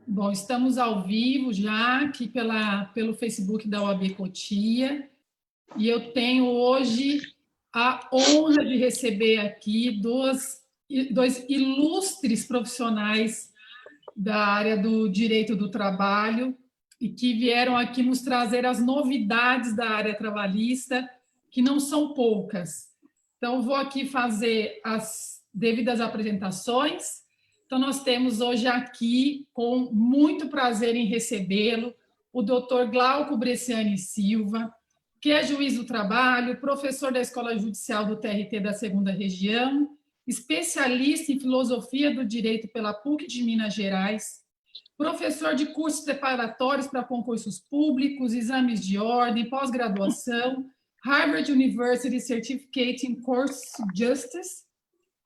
Bom, estamos ao vivo já aqui pelo Facebook da OAB Cotia, e eu tenho hoje a honra de receber aqui dois ilustres profissionais da área do direito do trabalho e que vieram aqui nos trazer as novidades da área trabalhista, que não são poucas. Então, vou aqui fazer as devidas apresentações. Então, nós temos hoje aqui, com muito prazer em recebê-lo, o doutor Glauco Bresciani Silva, que é juiz do trabalho, professor da Escola Judicial do TRT da 2ª Região, especialista em filosofia do direito pela PUC de Minas Gerais, professor de cursos preparatórios para concursos públicos, exames de ordem, pós-graduação, Harvard University Certificate in Course Justice.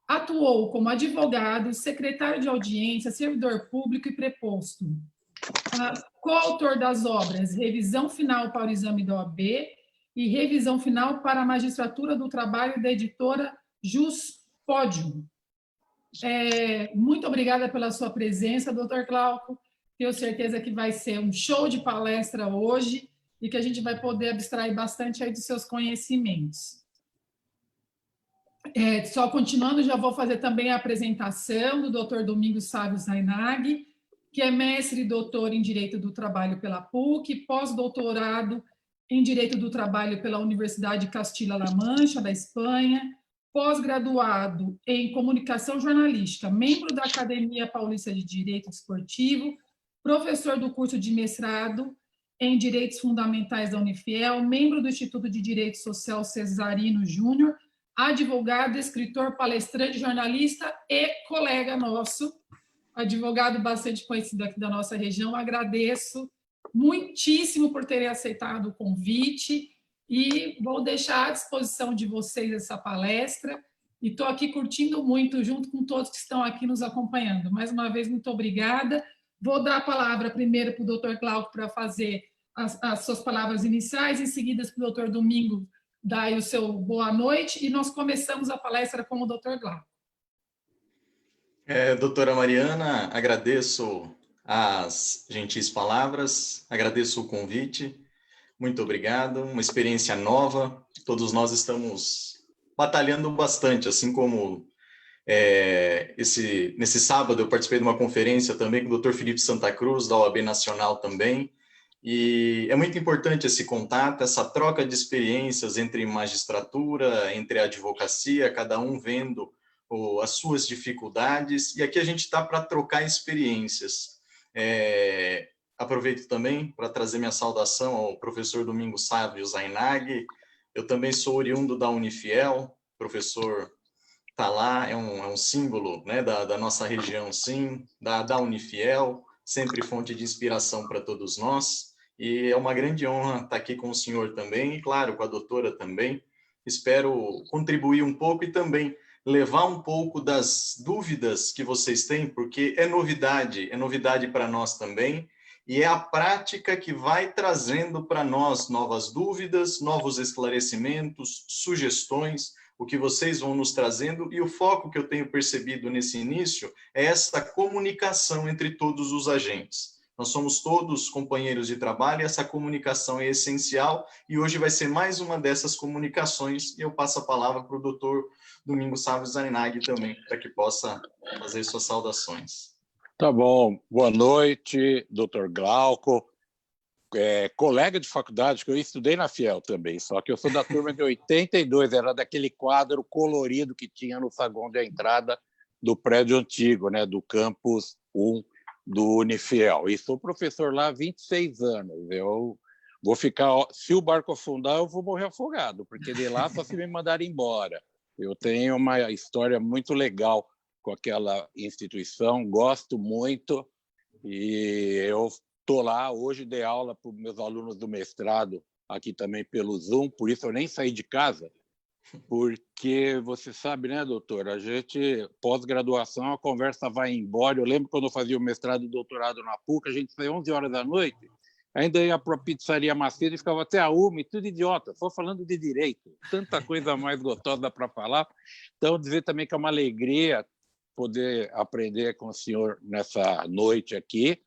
Atuou como advogado, secretário de audiência, servidor público e preposto. Coautor das obras Revisão Final para o Exame da OAB e Revisão Final para a Magistratura do Trabalho da editora Juspodium. Muito obrigada pela sua presença, doutor Glauco. Tenho certeza que vai ser um show de palestra hoje e que a gente vai poder abstrair bastante aí dos seus conhecimentos. Só continuando, já vou fazer também a apresentação do doutor Domingos Sávio Zainag, que é mestre e doutor em Direito do Trabalho pela PUC, pós-doutorado em Direito do Trabalho pela Universidade Castilla-La Mancha, da Espanha, pós-graduado em Comunicação Jornalística, membro da Academia Paulista de Direito Desportivo, professor do curso de mestrado em Direitos Fundamentais da Unifiel, membro do Instituto de Direito Social Cesarino Júnior, advogado, escritor, palestrante, jornalista e colega nosso, advogado bastante conhecido aqui da nossa região. Agradeço muitíssimo por terem aceitado o convite e vou deixar à disposição de vocês essa palestra e estou aqui curtindo muito junto com todos que estão aqui nos acompanhando. Mais uma vez, muito obrigada. Vou dar a palavra primeiro para o doutor Glauco para fazer as suas palavras iniciais, em seguida para o doutor Domingo dar aí o seu boa noite, e nós começamos a palestra com o doutor Glauco. Doutora Mariana, agradeço as gentis palavras, agradeço o convite, muito obrigado, uma experiência nova, todos nós estamos batalhando bastante, assim como nesse sábado eu participei de uma conferência também com o Dr. Felipe Santa Cruz, da OAB Nacional também, e é muito importante esse contato, essa troca de experiências entre magistratura, entre a advocacia, cada um vendo as suas dificuldades, e aqui a gente está para trocar experiências. Aproveito também para trazer minha saudação ao professor Domingos Sávio Zainag. Eu também sou oriundo da Unifiel, professor está lá, é um símbolo, né, da nossa região, sim, da Unifiel, sempre fonte de inspiração para todos nós, e é uma grande honra estar aqui com o senhor também, e claro, com a doutora também. Espero contribuir um pouco e também levar um pouco das dúvidas que vocês têm, porque é novidade para nós também, e é a prática que vai trazendo para nós novas dúvidas, novos esclarecimentos, sugestões, o que vocês vão nos trazendo, e o foco que eu tenho percebido nesse início é essa comunicação entre todos os agentes. Nós somos todos companheiros de trabalho e essa comunicação é essencial, e hoje vai ser mais uma dessas comunicações, e eu passo a palavra para o doutor Domingos Sávio Zainag também, para que possa fazer suas saudações. Tá bom. Boa noite, doutor Glauco, colega de faculdade, que eu estudei na Fiel também, só que eu sou da turma de 82, era daquele quadro colorido que tinha no saguão de entrada do prédio antigo, né, do campus 1 do Unifiel. E sou professor lá há 26 anos. Eu vou ficar... Se o barco afundar, eu vou morrer afogado, porque de lá só se me mandar embora. Eu tenho uma história muito legal com aquela instituição, gosto muito, e eu estou lá. Hoje dei aula para os meus alunos do mestrado, aqui também pelo Zoom, por isso eu nem saí de casa, porque você sabe, né, doutor, a gente, pós-graduação, a conversa vai embora. Eu lembro quando eu fazia o mestrado e doutorado na PUC, a gente saía 11 horas da noite, ainda ia para a pizzaria Macedo e ficava até a 1, tudo idiota, só falando de direito. Tanta coisa mais gostosa para falar. Então, dizer também que é uma alegria poder aprender com o senhor nessa noite aqui.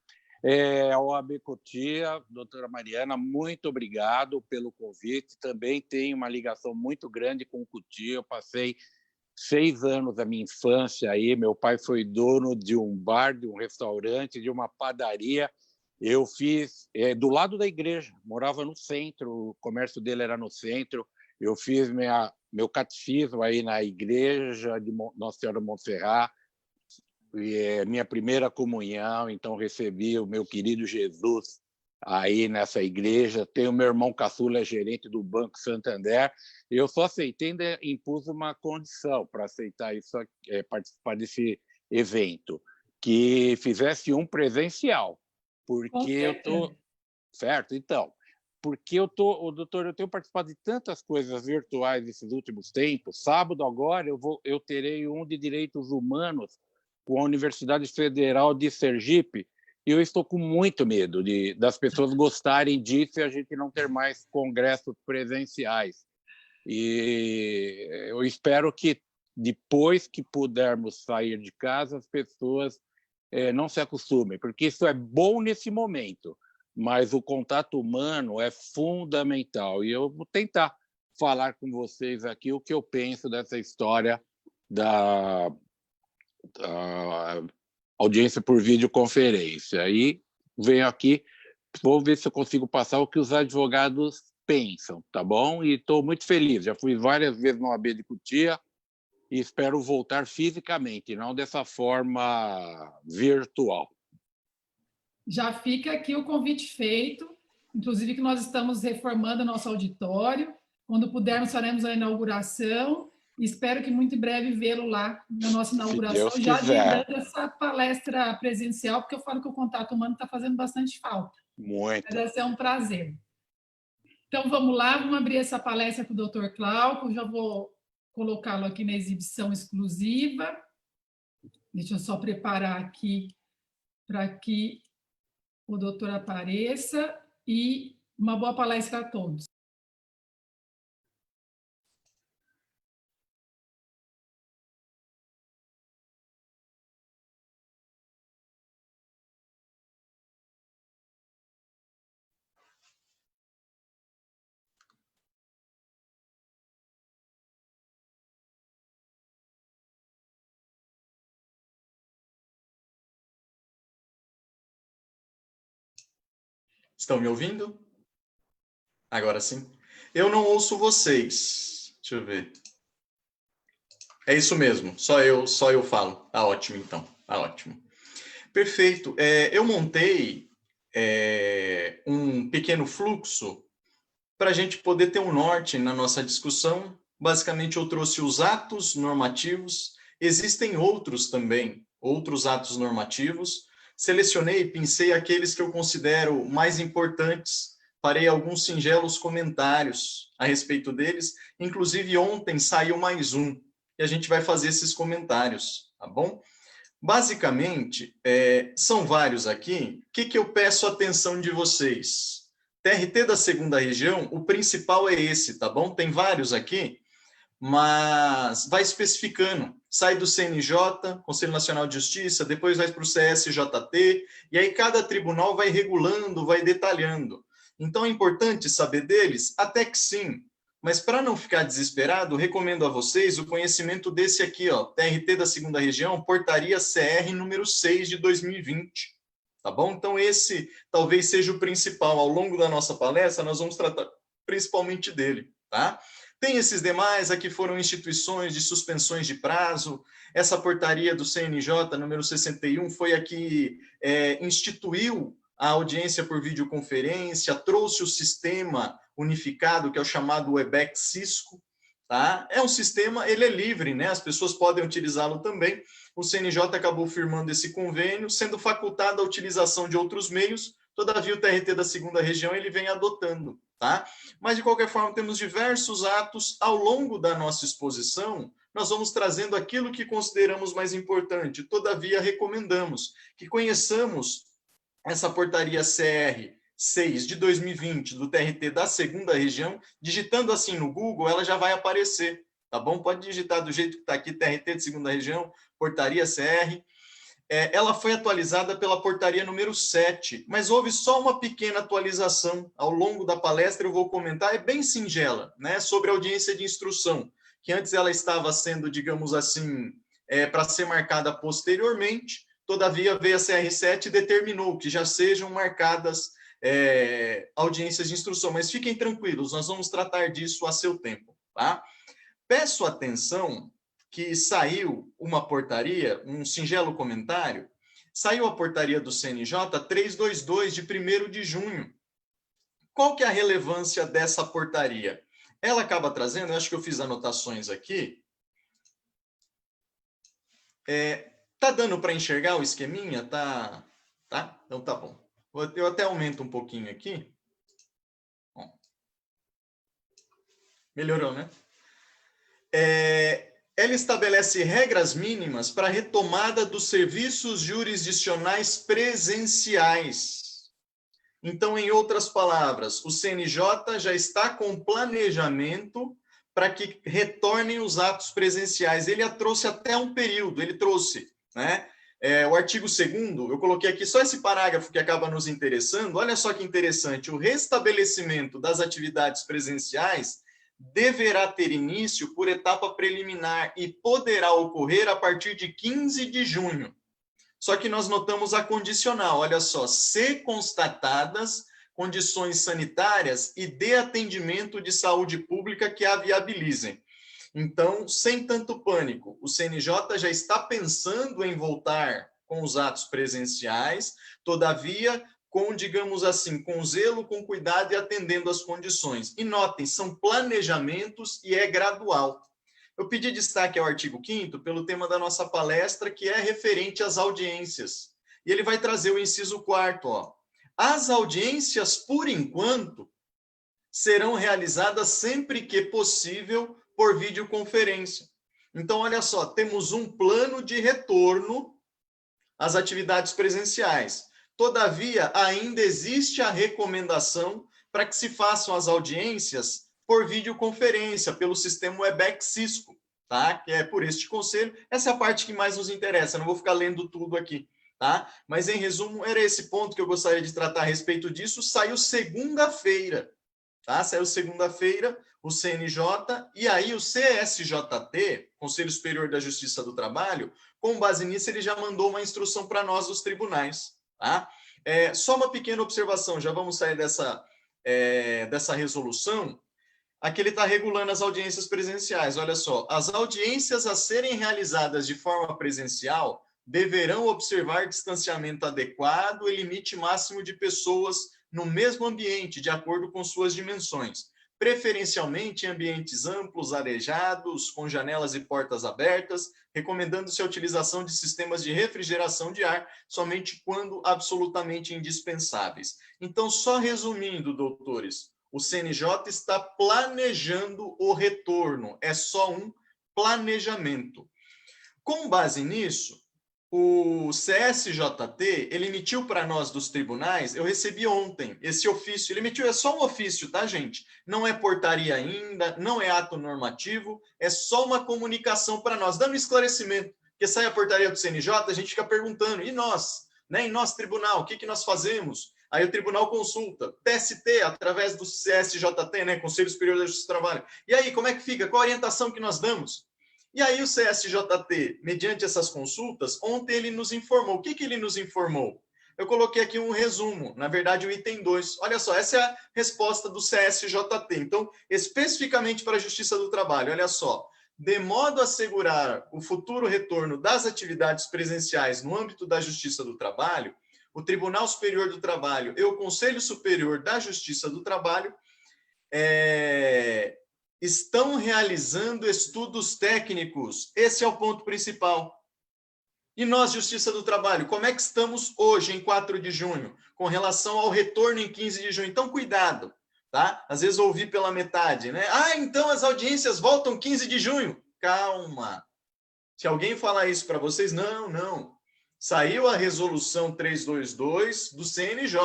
A OAB Cotia, doutora Mariana, muito obrigado pelo convite. Também tenho uma ligação muito grande com o Cotia. Eu passei 6 anos da minha infância aí. Meu pai foi dono de um bar, de um restaurante, de uma padaria. Eu fiz do lado da igreja, morava no centro, o comércio dele era no centro. Eu fiz meu catecismo aí na igreja de Nossa Senhora de Montserrat, minha primeira comunhão, então recebi o meu querido Jesus aí nessa igreja. Tenho meu irmão caçula, gerente do Banco Santander. Eu só aceitei, ainda impus uma condição para aceitar isso, participar desse evento, que fizesse um presencial, porque eu estou... Certo? Então, porque doutor, eu tenho participado de tantas coisas virtuais nesses últimos tempos. Sábado agora eu terei um de direitos humanos com a Universidade Federal de Sergipe, e eu estou com muito medo das pessoas gostarem disso e a gente não ter mais congressos presenciais. E eu espero que, depois que pudermos sair de casa, as pessoas não se acostumem, porque isso é bom nesse momento, mas o contato humano é fundamental. E eu vou tentar falar com vocês aqui o que eu penso dessa história da audiência por videoconferência. Aí venho aqui, vou ver se eu consigo passar o que os advogados pensam, tá bom? E estou muito feliz, já fui várias vezes no OAB de Cotia e espero voltar fisicamente, não dessa forma virtual. Já fica aqui o convite feito, inclusive que nós estamos reformando nosso auditório. Quando pudermos, faremos a inauguração. Espero que muito em breve vê-lo lá na nossa inauguração, já agendando essa palestra presencial, porque eu falo que o contato humano está fazendo bastante falta. Muito. Vai ser um prazer. Então, vamos lá, vamos abrir essa palestra com o Dr. Glauco, já vou colocá-lo aqui na exibição exclusiva. Deixa eu só preparar aqui para que o doutor apareça, e uma boa palestra a todos. Estão me ouvindo? Agora sim. Eu não ouço vocês. Deixa eu ver. É isso mesmo, só eu falo. Tá ótimo, então. Tá ótimo. Perfeito. Eu montei um pequeno fluxo para a gente poder ter um norte na nossa discussão. Basicamente, eu trouxe os atos normativos. Existem outros também, outros atos normativos. Selecionei, pensei aqueles que eu considero mais importantes, farei alguns singelos comentários a respeito deles. Inclusive, ontem saiu mais um, e a gente vai fazer esses comentários, tá bom? Basicamente, são vários aqui. O que eu peço a atenção de vocês? TRT da segunda região, o principal é esse, tá bom? Tem vários aqui, mas vai especificando. Sai do CNJ, Conselho Nacional de Justiça, depois vai para o CSJT, e aí cada tribunal vai regulando, vai detalhando. Então é importante saber deles? Até que sim. Mas para não ficar desesperado, recomendo a vocês o conhecimento desse aqui, ó, TRT da segunda região, Portaria CR número 6 de 2020. Tá bom? Então esse talvez seja o principal. Ao longo da nossa palestra, nós vamos tratar principalmente dele, tá? Tem esses demais, aqui foram instituições de suspensões de prazo. Essa portaria do CNJ, número 61, foi a que instituiu a audiência por videoconferência, trouxe o sistema unificado, que é o chamado Webex Cisco. Tá? É um sistema, ele é livre, né? As pessoas podem utilizá-lo também. O CNJ acabou firmando esse convênio, sendo facultada a utilização de outros meios, todavia o TRT da segunda região ele vem adotando. tá? Mas, de qualquer forma, temos diversos atos ao longo da nossa exposição. Nós vamos trazendo aquilo que consideramos mais importante. Todavia, recomendamos que conheçamos essa portaria CR 6 de 2020 do TRT da 2ª região. Digitando assim no Google, ela já vai aparecer, tá bom? Pode digitar do jeito que está aqui, TRT de 2ª região, portaria CR. Ela foi atualizada pela portaria número 7, mas houve só uma pequena atualização ao longo da palestra, eu vou comentar, é bem singela, né, sobre a audiência de instrução, que antes ela estava sendo, digamos assim, para ser marcada posteriormente, todavia veio a CR7 e determinou que já sejam marcadas audiências de instrução, mas fiquem tranquilos, nós vamos tratar disso a seu tempo, tá? Peço atenção que saiu uma portaria, um singelo comentário, saiu a portaria do CNJ 322 de 1º de junho. Qual que é a relevância dessa portaria? Ela acaba trazendo, eu acho que eu fiz anotações aqui, tá dando para enxergar o esqueminha? Tá? Então tá bom. Eu até aumento um pouquinho aqui. Bom. Melhorou, né? Ela estabelece regras mínimas para a retomada dos serviços jurisdicionais presenciais. Então, em outras palavras, o CNJ já está com planejamento para que retornem os atos presenciais. Ele trouxe até um período, ele trouxe, né? O artigo 2º, eu coloquei aqui só esse parágrafo que acaba nos interessando. Olha só que interessante, o restabelecimento das atividades presenciais deverá ter início por etapa preliminar e poderá ocorrer a partir de 15 de junho. Só que nós notamos a condicional, olha só, se constatadas condições sanitárias e de atendimento de saúde pública que a viabilizem. Então, sem tanto pânico, o CNJ já está pensando em voltar com os atos presenciais, todavia, com, digamos assim, com zelo, com cuidado e atendendo às condições. E notem, são planejamentos e é gradual. Eu pedi destaque ao artigo 5º pelo tema da nossa palestra, que é referente às audiências. E ele vai trazer o inciso 4º, ó. As audiências, por enquanto, serão realizadas sempre que possível por videoconferência. Então, olha só, temos um plano de retorno às atividades presenciais. Todavia, ainda existe a recomendação para que se façam as audiências por videoconferência, pelo sistema Webex Cisco, tá? Que é por este conselho. Essa é a parte que mais nos interessa, não vou ficar lendo tudo aqui, tá? Mas, em resumo, era esse ponto que eu gostaria de tratar a respeito disso. Saiu segunda-feira, tá? Saiu segunda-feira o CNJ, e aí o CSJT, Conselho Superior da Justiça do Trabalho, com base nisso, ele já mandou uma instrução para nós, os tribunais, tá? Só uma pequena observação, já vamos sair dessa resolução. Aqui ele está regulando as audiências presenciais. Olha só, as audiências a serem realizadas de forma presencial deverão observar distanciamento adequado e limite máximo de pessoas no mesmo ambiente, de acordo com suas dimensões, preferencialmente em ambientes amplos, arejados, com janelas e portas abertas, recomendando-se a utilização de sistemas de refrigeração de ar somente quando absolutamente indispensáveis. Então, só resumindo, doutores, o CNJ está planejando o retorno, é só um planejamento. Com base nisso, o CSJT, ele emitiu para nós dos tribunais, eu recebi ontem esse ofício, ele emitiu, é só um ofício, tá, gente? Não é portaria ainda, não é ato normativo, é só uma comunicação para nós, dando esclarecimento, porque sai a portaria do CNJ, a gente fica perguntando, e nós, né, em nosso tribunal, o que nós fazemos? Aí o tribunal consulta, TST, através do CSJT, né, Conselho Superior da Justiça do Trabalho. E aí, como é que fica? Qual a orientação que nós damos? E aí o CSJT, mediante essas consultas, ontem ele nos informou. O que ele nos informou? Eu coloquei aqui um resumo, na verdade o item 2. Olha só, essa é a resposta do CSJT. Então, especificamente para a Justiça do Trabalho, olha só. De modo a assegurar o futuro retorno das atividades presenciais no âmbito da Justiça do Trabalho, o Tribunal Superior do Trabalho e o Conselho Superior da Justiça do Trabalho estão realizando estudos técnicos. Esse é o ponto principal. E nós, Justiça do Trabalho, como é que estamos hoje, em 4 de junho, com relação ao retorno em 15 de junho? Então, cuidado, tá? Às vezes ouvi pela metade, né? Ah, então as audiências voltam 15 de junho. Calma. Se alguém falar isso para vocês, não, não. Saiu a resolução 322 do CNJ,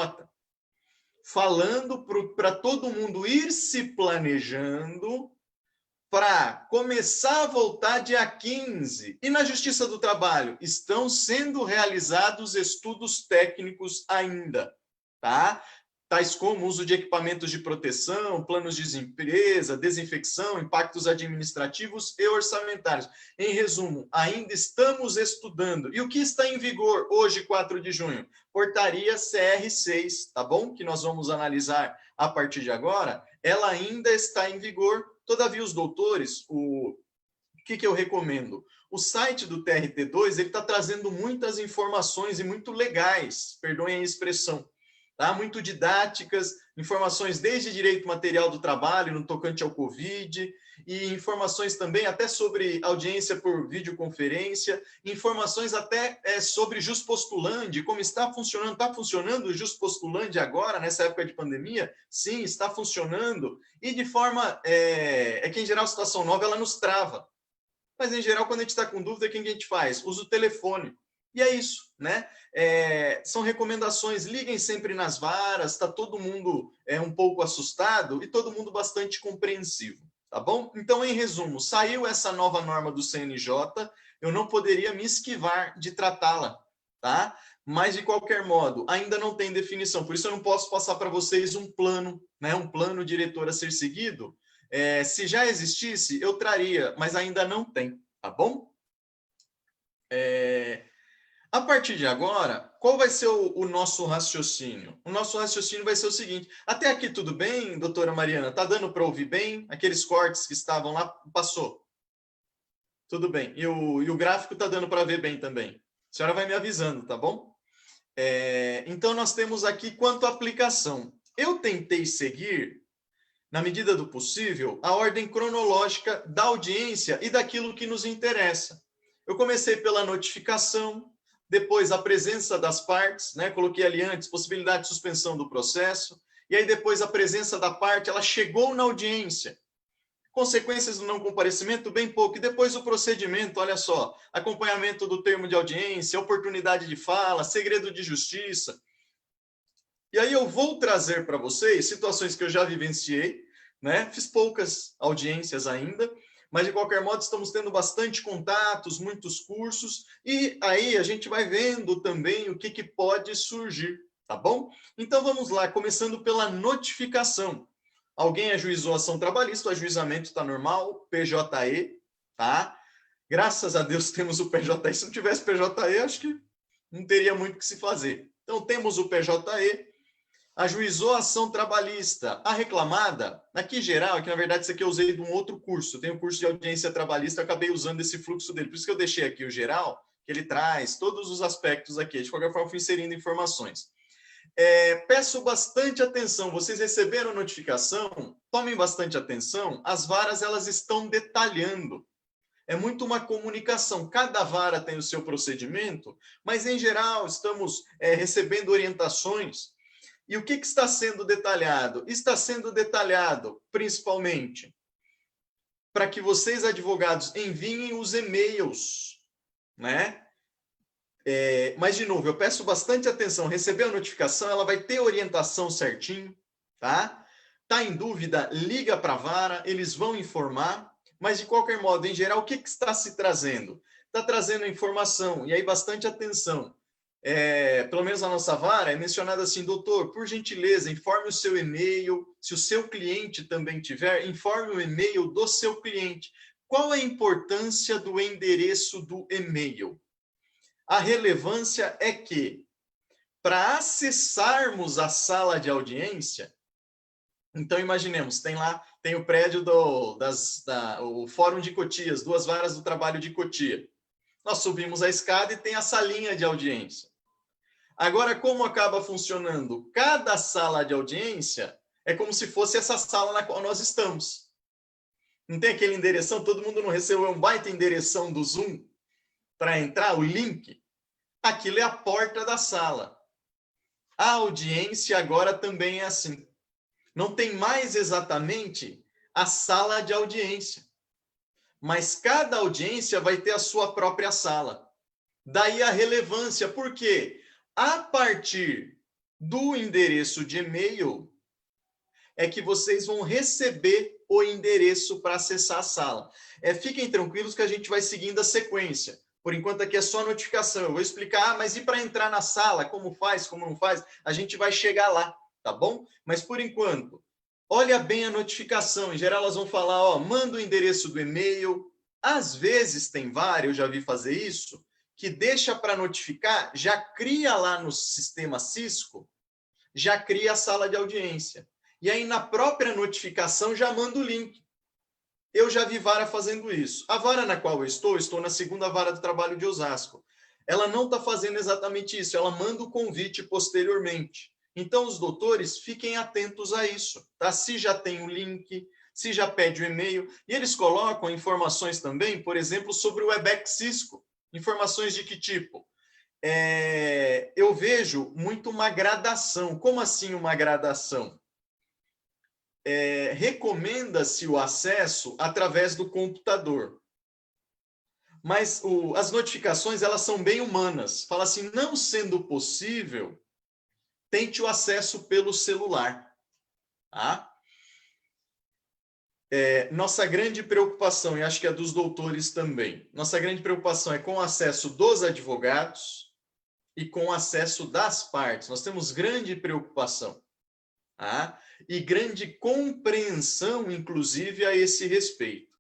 falando para todo mundo ir se planejando para começar a voltar dia 15. E na Justiça do Trabalho, estão sendo realizados estudos técnicos ainda, tá? Tais como uso de equipamentos de proteção, planos de desempresa, desinfecção, impactos administrativos e orçamentários. Em resumo, ainda estamos estudando. E o que está em vigor hoje, 4 de junho? Portaria CR6, tá bom? Que nós vamos analisar a partir de agora. Ela ainda está em vigor. Todavia, os doutores, o que eu recomendo? O site do TRT2, ele está trazendo muitas informações e muito legais, perdoem a expressão, tá? Muito didáticas, informações desde direito material do trabalho, no tocante ao Covid, e informações também até sobre audiência por videoconferência, informações até sobre Justpostulandi, como está funcionando o Justpostulandi agora, nessa época de pandemia? Sim, está funcionando, e de forma, que em geral a situação nova, ela nos trava. Mas, em geral, quando a gente está com dúvida, o que a gente faz? Usa o telefone. E é isso, né? São recomendações, liguem sempre nas varas, está todo mundo um pouco assustado e todo mundo bastante compreensivo, tá bom? Então, em resumo, saiu essa nova norma do CNJ, eu não poderia me esquivar de tratá-la, tá? Mas, de qualquer modo, ainda não tem definição, por isso eu não posso passar para vocês um plano, né? Um plano diretor a ser seguido. Se já existisse, eu traria, mas ainda não tem, tá bom? A partir de agora, qual vai ser o nosso raciocínio? O nosso raciocínio vai ser o seguinte, até aqui tudo bem, doutora Mariana? Tá dando para ouvir bem? Aqueles cortes que estavam lá, passou? Tudo bem. E o gráfico tá dando para ver bem também. A senhora vai me avisando, tá bom? Então, nós temos aqui quanto à aplicação. Eu tentei seguir, na medida do possível, a ordem cronológica da audiência e daquilo que nos interessa. Eu comecei pela notificação, depois a presença das partes, né? Coloquei ali antes, possibilidade de suspensão do processo, e aí depois a presença da parte, ela chegou na audiência. Consequências do não comparecimento, bem pouco, e depois o procedimento, olha só, acompanhamento do termo de audiência, oportunidade de fala, segredo de justiça. E aí eu vou trazer para vocês situações que eu já vivenciei, né? Fiz poucas audiências ainda, mas de qualquer modo estamos tendo bastante contatos, muitos cursos, e aí a gente vai vendo também o que pode surgir, tá bom? Então vamos lá, começando pela notificação. Alguém ajuizou ação trabalhista, o ajuizamento está normal, PJE, tá? Graças a Deus temos o PJE, se não tivesse PJE, acho que não teria muito o que se fazer. Então temos o PJE, ajuizou a ação trabalhista. A reclamada, aqui geral, que na verdade isso aqui eu usei de um outro curso, tem um curso de audiência trabalhista, eu acabei usando esse fluxo dele, por isso que eu deixei aqui o geral, que ele traz todos os aspectos aqui, de qualquer forma fui inserindo informações. Peço bastante atenção, vocês receberam a notificação? Tomem bastante atenção, as varas elas estão detalhando. É muito uma comunicação, cada vara tem o seu procedimento, mas em geral estamos recebendo orientações. E o que está sendo detalhado? Está sendo detalhado, principalmente, para que vocês, advogados, enviem os e-mails, né? Mas, de novo, eu peço bastante atenção. Recebeu a notificação, ela vai ter orientação certinho, tá? Tá em dúvida, liga para a vara, eles vão informar. Mas, de qualquer modo, em geral, o que está se trazendo? Está trazendo informação, e aí bastante atenção. Pelo menos a nossa vara é mencionada assim, doutor, por gentileza, informe o seu e-mail, se o seu cliente também tiver, informe o e-mail do seu cliente. Qual a importância do endereço do e-mail? A relevância é que, para acessarmos a sala de audiência, então imaginemos, tem o prédio o Fórum de Cotias, 2 varas do trabalho de Cotia. Nós subimos a escada e tem a salinha de audiência. Agora, como acaba funcionando? Cada sala de audiência é como se fosse essa sala na qual nós estamos. Não tem aquele endereção? Todo mundo não recebeu um baita endereção do Zoom para entrar, o link? Aquilo é a porta da sala. A audiência agora também é assim. Não tem mais exatamente a sala de audiência, mas cada audiência vai ter a sua própria sala. Daí a relevância, porque a partir do endereço de e-mail é que vocês vão receber o endereço para acessar a sala. Fiquem tranquilos que a gente vai seguindo a sequência. Por enquanto aqui é só notificação. Eu vou explicar, mas e para entrar na sala? Como faz, como não faz? A gente vai chegar lá, tá bom? Mas por enquanto, olha bem a notificação. Em geral, elas vão falar, ó, manda o endereço do e-mail. Às vezes tem vários, eu já vi fazer isso, que deixa para notificar, já cria lá no sistema Cisco, já cria a sala de audiência. E aí, na própria notificação, já manda o link. Eu já vi vara fazendo isso. A vara na qual eu estou na segunda vara do trabalho de Osasco. Ela não está fazendo exatamente isso, ela manda o convite posteriormente. Então, os doutores fiquem atentos a isso, tá? Se já tem o link, se já pede o e-mail. E eles colocam informações também, por exemplo, sobre o Webex Cisco. Informações de que tipo? Eu vejo muito uma gradação. Como assim uma gradação? Recomenda-se o acesso através do computador. Mas as notificações, elas são bem humanas. Fala assim, não sendo possível, tente o acesso pelo celular. Tá? Nossa grande preocupação, e acho que é dos doutores também, nossa grande preocupação é com o acesso dos advogados e com o acesso das partes. Nós temos grande preocupação. Tá? E grande compreensão, inclusive, a esse respeito.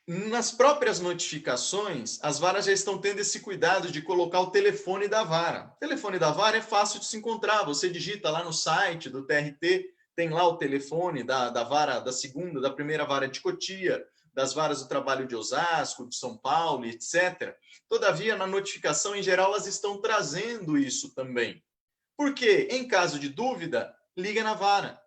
Nas próprias notificações, as varas já estão tendo esse cuidado de colocar o telefone da vara. O telefone da vara é fácil de se encontrar, você digita lá no site do TRT, tem lá o telefone da vara, da primeira vara de Cotia, das varas do trabalho de Osasco, de São Paulo, etc. Todavia, na notificação, em geral, elas estão trazendo isso também. Porque, em caso de dúvida, liga na vara.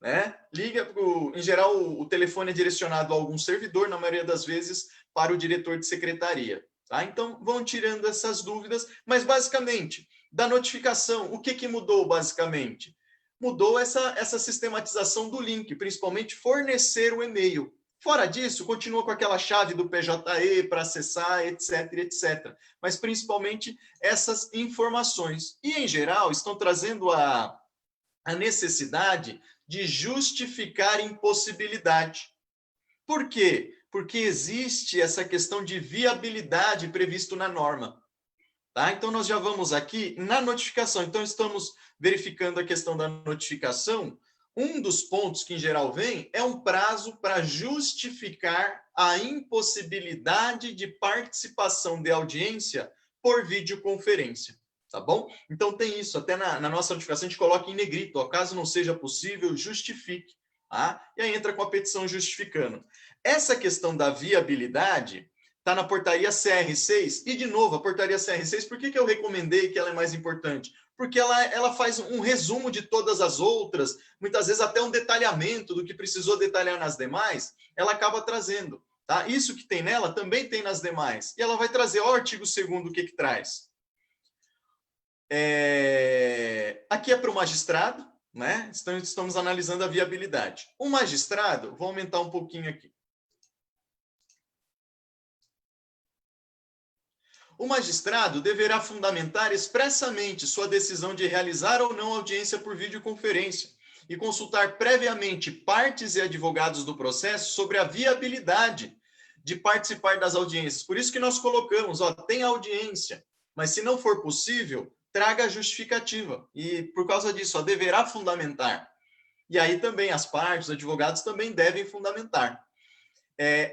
Né? Liga, em geral, o telefone é direcionado a algum servidor, na maioria das vezes, para o diretor de secretaria. Tá? Então, vão tirando essas dúvidas, mas, basicamente, da notificação, o que mudou, basicamente? Mudou essa sistematização do link, principalmente fornecer o e-mail. Fora disso, continua com aquela chave do PJE para acessar, etc, etc. Mas, principalmente, essas informações. E, em geral, estão trazendo a necessidade de justificar impossibilidade. Por quê? Porque existe essa questão de viabilidade previsto na norma. Tá? Então, nós já vamos aqui na notificação. Então, estamos verificando a questão da notificação. Um dos pontos que, em geral, vem é um prazo para justificar a impossibilidade de participação de audiência por videoconferência. Tá bom? Então, tem isso. Até na nossa notificação, a gente coloca em negrito. Ó, caso não seja possível, justifique. Tá? E aí entra com a petição justificando. Essa questão da viabilidade está na portaria CR6. E, de novo, a portaria CR6, por que eu recomendei que ela é mais importante? Porque ela faz um resumo de todas as outras, muitas vezes até um detalhamento do que precisou detalhar nas demais, ela acaba trazendo. Tá? Isso que tem nela também tem nas demais. E ela vai trazer o artigo 2º, o que traz? Aqui é para o magistrado, né? Estamos analisando a viabilidade. O magistrado, vou aumentar um pouquinho aqui. O magistrado deverá fundamentar expressamente sua decisão de realizar ou não audiência por videoconferência e consultar previamente partes e advogados do processo sobre a viabilidade de participar das audiências. Por isso que nós colocamos, ó, tem audiência, mas se não for possível, traga a justificativa. E por causa disso, ó, deverá fundamentar. E aí também as partes, os advogados também devem fundamentar.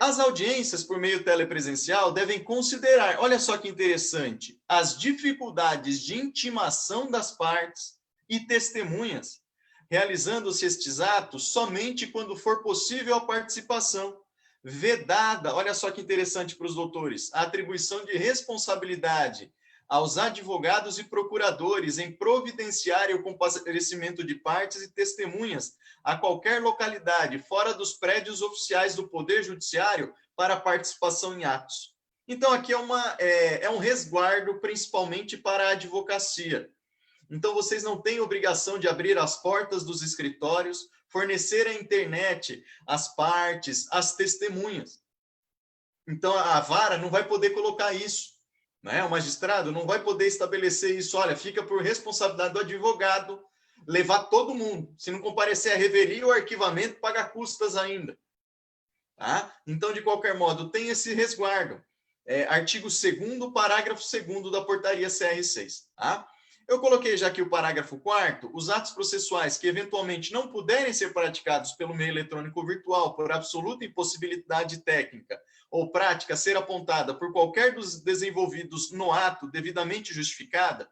As audiências por meio telepresencial devem considerar, olha só que interessante, as dificuldades de intimação das partes e testemunhas, realizando-se estes atos somente quando for possível a participação, vedada, olha só que interessante para os doutores, a atribuição de responsabilidade aos advogados e procuradores em providenciarem o comparecimento de partes e testemunhas a qualquer localidade fora dos prédios oficiais do Poder Judiciário para participação em atos. Então, aqui é um resguardo principalmente para a advocacia. Então, vocês não têm obrigação de abrir as portas dos escritórios, fornecer à internet as partes, as testemunhas. Então, a vara não vai poder colocar isso, né? O magistrado não vai poder estabelecer isso. Olha, fica por responsabilidade do advogado levar todo mundo. Se não comparecer a revelia ou arquivamento, paga custas ainda. Tá? Então, de qualquer modo, tem esse resguardo. Artigo 2º, parágrafo 2º da portaria CR6. Tá? Eu coloquei já aqui o parágrafo 4º, os atos processuais que eventualmente não puderem ser praticados pelo meio eletrônico virtual por absoluta impossibilidade técnica ou prática ser apontada por qualquer dos desenvolvidos no ato devidamente justificada,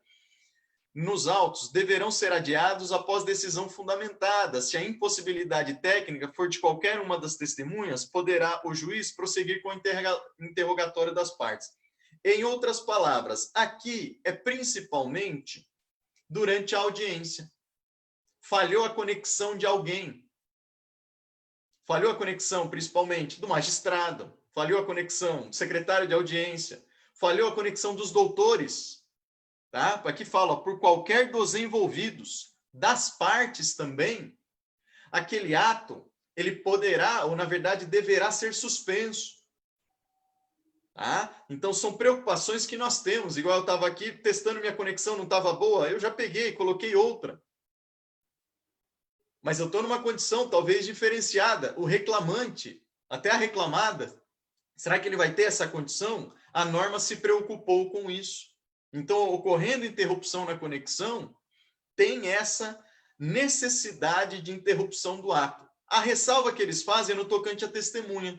nos autos deverão ser adiados após decisão fundamentada. Se a impossibilidade técnica for de qualquer uma das testemunhas, poderá o juiz prosseguir com o interrogatório das partes. Em outras palavras, aqui é principalmente durante a audiência. Falhou a conexão de alguém. Falhou a conexão, principalmente, do magistrado. Falhou a conexão do secretário de audiência. Falhou a conexão dos doutores. Tá? Aqui fala, por qualquer dos envolvidos, das partes também, aquele ato, ele poderá, ou na verdade deverá ser suspenso. Tá? Então, são preocupações que nós temos. Igual eu estava aqui testando minha conexão, não estava boa, eu já peguei, coloquei outra. Mas eu estou numa condição talvez diferenciada. O reclamante, até a reclamada, será que ele vai ter essa condição? A norma se preocupou com isso. Então, ocorrendo interrupção na conexão, tem essa necessidade de interrupção do ato. A ressalva que eles fazem é no tocante à testemunha.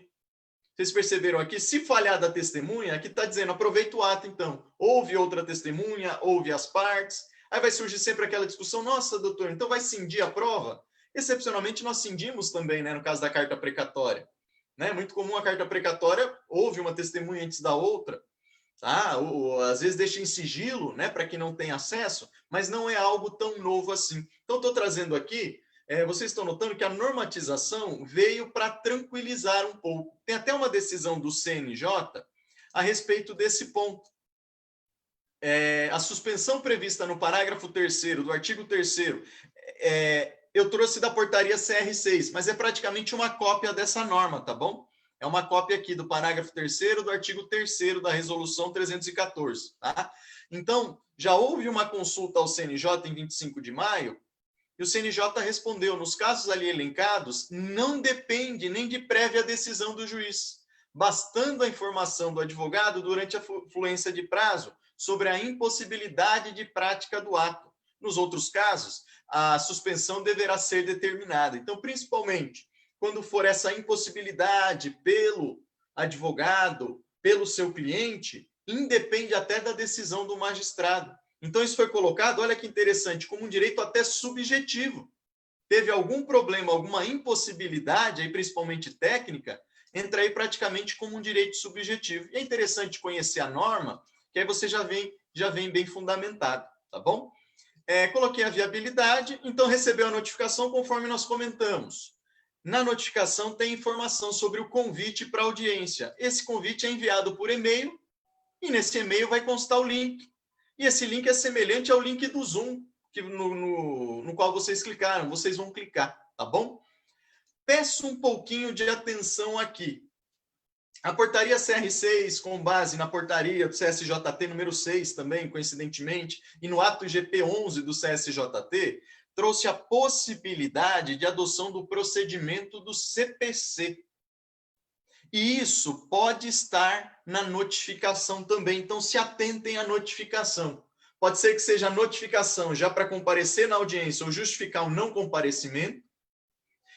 Vocês perceberam aqui? Se falhar da testemunha, aqui está dizendo, aproveita o ato, então. Houve outra testemunha, houve as partes. Aí vai surgir sempre aquela discussão, nossa, doutor, então vai cindir a prova? Excepcionalmente, nós cindimos também, né, no caso da carta precatória. É muito comum a carta precatória, houve uma testemunha antes da outra. Tá? Às vezes deixa em sigilo, né, para quem não tem acesso, mas não é algo tão novo assim. Então, estou trazendo aqui, vocês estão notando que a normatização veio para tranquilizar um pouco. Tem até uma decisão do CNJ a respeito desse ponto. A suspensão prevista no parágrafo 3º do artigo 3º, eu trouxe da portaria CR6, mas é praticamente uma cópia dessa norma, tá bom? É uma cópia aqui do parágrafo 3º do artigo 3º da resolução 314, tá? Então, já houve uma consulta ao CNJ em 25 de maio, e o CNJ respondeu, nos casos ali elencados, não depende nem de prévia decisão do juiz, bastando a informação do advogado durante a fluência de prazo sobre a impossibilidade de prática do ato. Nos outros casos, a suspensão deverá ser determinada. Então, principalmente, quando for essa impossibilidade pelo advogado, pelo seu cliente, independe até da decisão do magistrado. Então, isso foi colocado, olha que interessante, como um direito até subjetivo. Teve algum problema, alguma impossibilidade, aí principalmente técnica, entra aí praticamente como um direito subjetivo. E é interessante conhecer a norma, que aí você já vem bem fundamentado, tá bom? Coloquei a viabilidade, então recebeu a notificação conforme nós comentamos. Na notificação tem informação sobre o convite para audiência. Esse convite é enviado por e-mail e nesse e-mail vai constar o link. E esse link é semelhante ao link do Zoom, no qual vocês clicaram. Vocês vão clicar, tá bom? Peço um pouquinho de atenção aqui. A portaria CR6, com base na portaria do CSJT número 6 também, coincidentemente, e no ato GP11 do CSJT, trouxe a possibilidade de adoção do procedimento do CPC. E isso pode estar na notificação também. Então, se atentem à notificação. Pode ser que seja a notificação já para comparecer na audiência ou justificar o não comparecimento.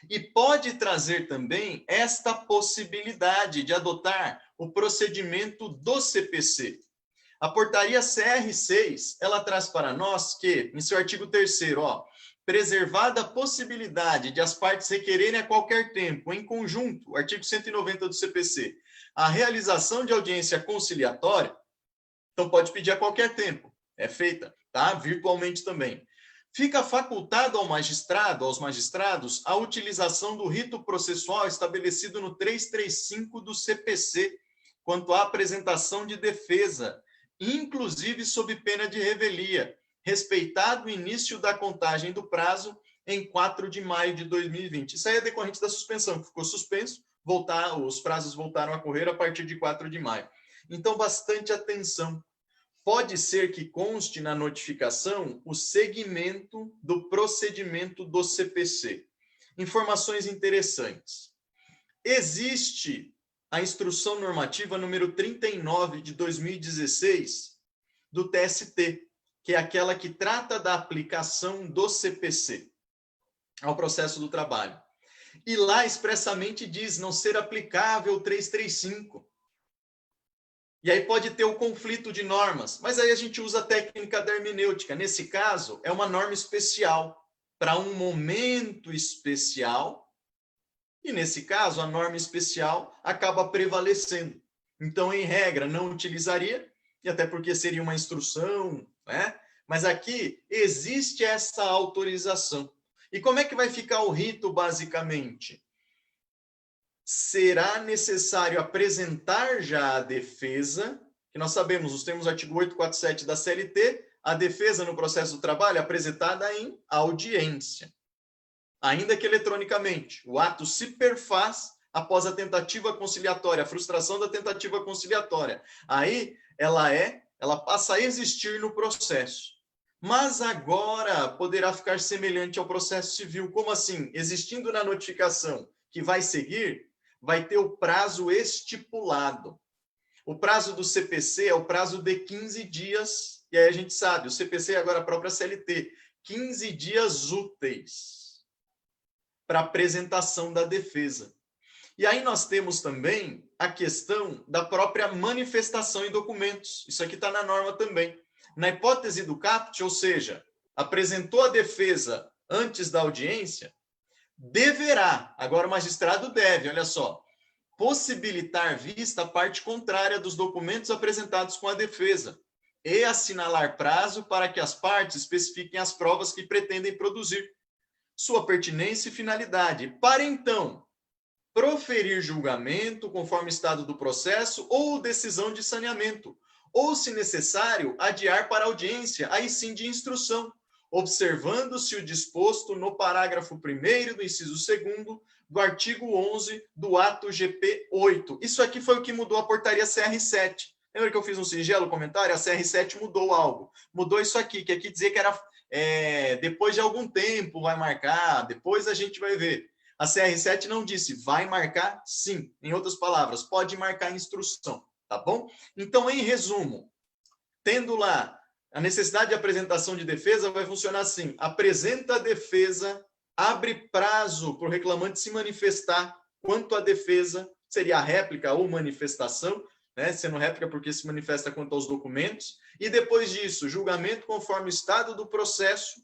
E pode trazer também esta possibilidade de adotar o procedimento do CPC. A portaria CR6, ela traz para nós que, em seu artigo 3º, preservada a possibilidade de as partes requererem a qualquer tempo, em conjunto, o artigo 190 do CPC, a realização de audiência conciliatória, então pode pedir a qualquer tempo, é feita, tá? Virtualmente também. Fica facultado aos magistrados, a utilização do rito processual estabelecido no 335 do CPC, quanto à apresentação de defesa, inclusive sob pena de revelia, respeitado o início da contagem do prazo em 4 de maio de 2020. Isso aí é decorrente da suspensão, que ficou suspenso, os prazos voltaram a correr a partir de 4 de maio. Então, bastante atenção. Pode ser que conste na notificação o segmento do procedimento do CPC. Informações interessantes. Existe a Instrução Normativa número 39 de 2016 do TST, que é aquela que trata da aplicação do CPC ao processo do trabalho. E lá expressamente diz não ser aplicável 335. E aí pode ter o conflito de normas, mas aí a gente usa a técnica da hermenêutica. Nesse caso, é uma norma especial, para um momento especial, e nesse caso, a norma especial acaba prevalecendo. Então, em regra, não utilizaria, e até porque seria uma instrução, né? Mas aqui existe essa autorização. E como é que vai ficar o rito, basicamente? Será necessário apresentar já a defesa, que nós sabemos, os termos do artigo 847 da CLT, a defesa no processo do trabalho é apresentada em audiência, ainda que eletronicamente. O ato se perfaz após a tentativa conciliatória, a frustração da tentativa conciliatória. Aí ela passa a existir no processo. Mas agora poderá ficar semelhante ao processo civil. Como assim? Existindo na notificação que vai seguir, vai ter o prazo estipulado. O prazo do CPC é o prazo de 15 dias, e aí a gente sabe, o CPC agora a própria CLT, 15 dias úteis para apresentação da defesa. E aí nós temos também a questão da própria manifestação em documentos. Isso aqui está na norma também. Na hipótese do caput, ou seja, apresentou a defesa antes da audiência, deverá, agora o magistrado deve, olha só, possibilitar vista à parte contrária dos documentos apresentados com a defesa e assinalar prazo para que as partes especifiquem as provas que pretendem produzir, sua pertinência e finalidade, para então proferir julgamento conforme estado do processo ou decisão de saneamento, ou, se necessário, adiar para audiência, aí sim de instrução, observando-se o disposto no parágrafo 1º do inciso 2º do artigo 11 do ato GP 8. Isso aqui foi o que mudou a portaria CR7. Lembra que eu fiz um singelo comentário? A CR7 mudou algo. Mudou isso aqui, que aqui dizia que era depois de algum tempo vai marcar, depois a gente vai ver. A CR7 não disse, vai marcar sim. Em outras palavras, pode marcar instrução, tá bom? Então, em resumo, tendo lá a necessidade de apresentação de defesa, vai funcionar assim, apresenta a defesa, abre prazo para o reclamante se manifestar quanto à defesa, seria a réplica ou manifestação, né? Sendo réplica porque se manifesta quanto aos documentos, e depois disso, julgamento conforme o estado do processo,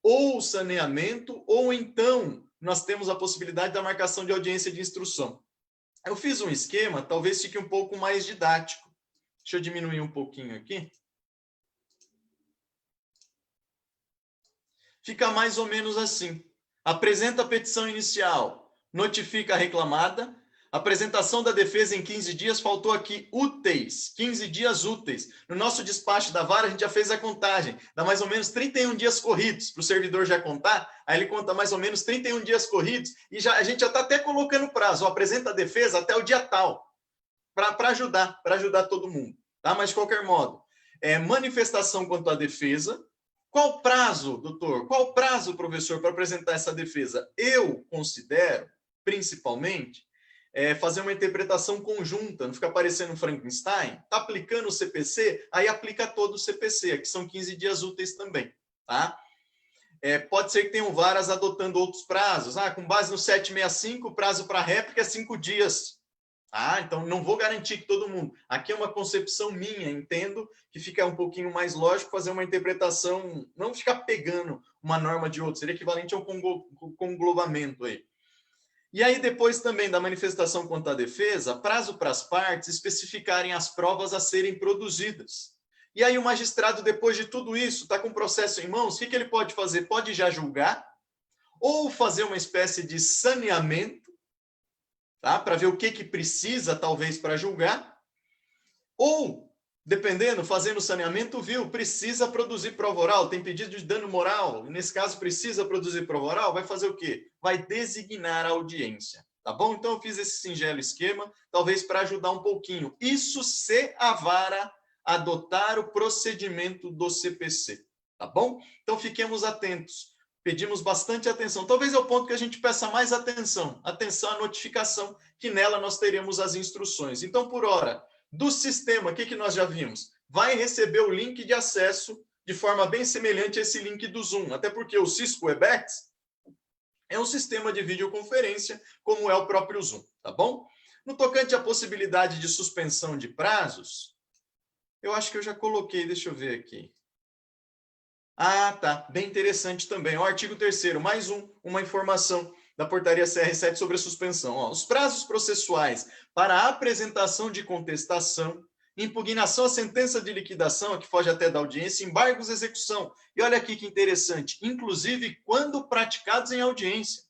ou saneamento, ou então nós temos a possibilidade da marcação de audiência de instrução. Eu fiz um esquema, talvez fique um pouco mais didático. Deixa eu diminuir um pouquinho aqui. Fica mais ou menos assim. Apresenta a petição inicial, notifica a reclamada, apresentação da defesa em 15 dias, faltou aqui úteis, 15 dias úteis. No nosso despacho da vara, a gente já fez a contagem, dá mais ou menos 31 dias corridos para o servidor já contar, aí ele conta mais ou menos 31 dias corridos, e a gente já está até colocando prazo, apresenta a defesa até o dia tal, para ajudar todo mundo. Tá? Mas, de qualquer modo, manifestação quanto à defesa. Qual prazo, doutor? Qual prazo, professor, para apresentar essa defesa? Eu considero, principalmente, fazer uma interpretação conjunta, não fica parecendo Frankenstein, está aplicando o CPC, aí aplica todo o CPC, aqui são 15 dias úteis também, tá? Pode ser que tenham varas adotando outros prazos, com base no 765, o prazo para réplica é 5 dias, tá? Então não vou garantir que todo mundo, aqui é uma concepção minha, entendo que fica um pouquinho mais lógico fazer uma interpretação, não ficar pegando uma norma de outra, seria equivalente a um conglobamento aí. E aí, depois também da manifestação quanto à defesa, prazo para as partes especificarem as provas a serem produzidas. E aí o magistrado, depois de tudo isso, está com o processo em mãos, o que ele pode fazer? Pode já julgar, ou fazer uma espécie de saneamento, tá? Para ver o que precisa, talvez, para julgar, ou dependendo, fazendo saneamento, viu, precisa produzir prova oral, tem pedido de dano moral, nesse caso precisa produzir prova oral, vai fazer o quê? Vai designar a audiência, tá bom? Então eu fiz esse singelo esquema, talvez para ajudar um pouquinho. Isso se a vara adotar o procedimento do CPC, tá bom? Então fiquemos atentos, pedimos bastante atenção. Talvez é o ponto que a gente peça mais atenção, atenção à notificação, que nela nós teremos as instruções. Então, por hora, do sistema, o que nós já vimos? Vai receber o link de acesso de forma bem semelhante a esse link do Zoom, até porque o Cisco Webex é um sistema de videoconferência, como é o próprio Zoom, tá bom? No tocante à possibilidade de suspensão de prazos, eu acho que eu já coloquei, deixa eu ver aqui. Ah, tá, bem interessante também. O artigo 3º, mais uma informação da portaria CR7 sobre a suspensão. Ó, os prazos processuais para a apresentação de contestação, impugnação à sentença de liquidação, que foge até da audiência, embargos de execução. E olha aqui que interessante, inclusive quando praticados em audiência.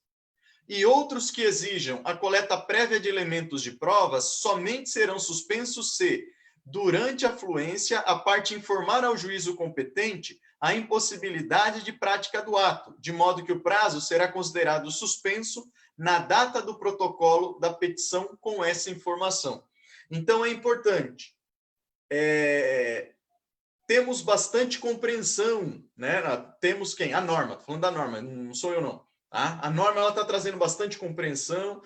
E outros que exijam a coleta prévia de elementos de provas somente serão suspensos se, durante a fluência, a parte informar ao juízo competente a impossibilidade de prática do ato, de modo que o prazo será considerado suspenso na data do protocolo da petição com essa informação. Então, é importante. Temos bastante compreensão, né? Temos quem? A norma, falando da norma, não sou eu não. Tá? A norma está trazendo bastante compreensão,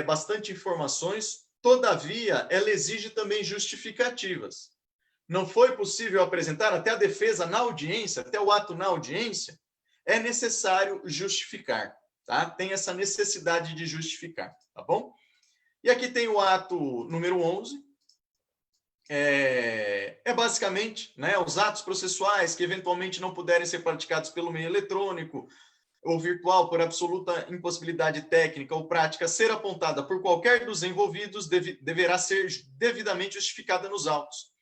bastante informações, todavia, ela exige também justificativas. Não foi possível apresentar até a defesa na audiência, até o ato na audiência, é necessário justificar, tá? Tem essa necessidade de justificar, tá bom? E aqui tem o ato número 11, basicamente, né, os atos processuais que eventualmente não puderem ser praticados pelo meio eletrônico ou virtual por absoluta impossibilidade técnica ou prática ser apontada por qualquer dos envolvidos deverá ser devidamente justificada nos autos.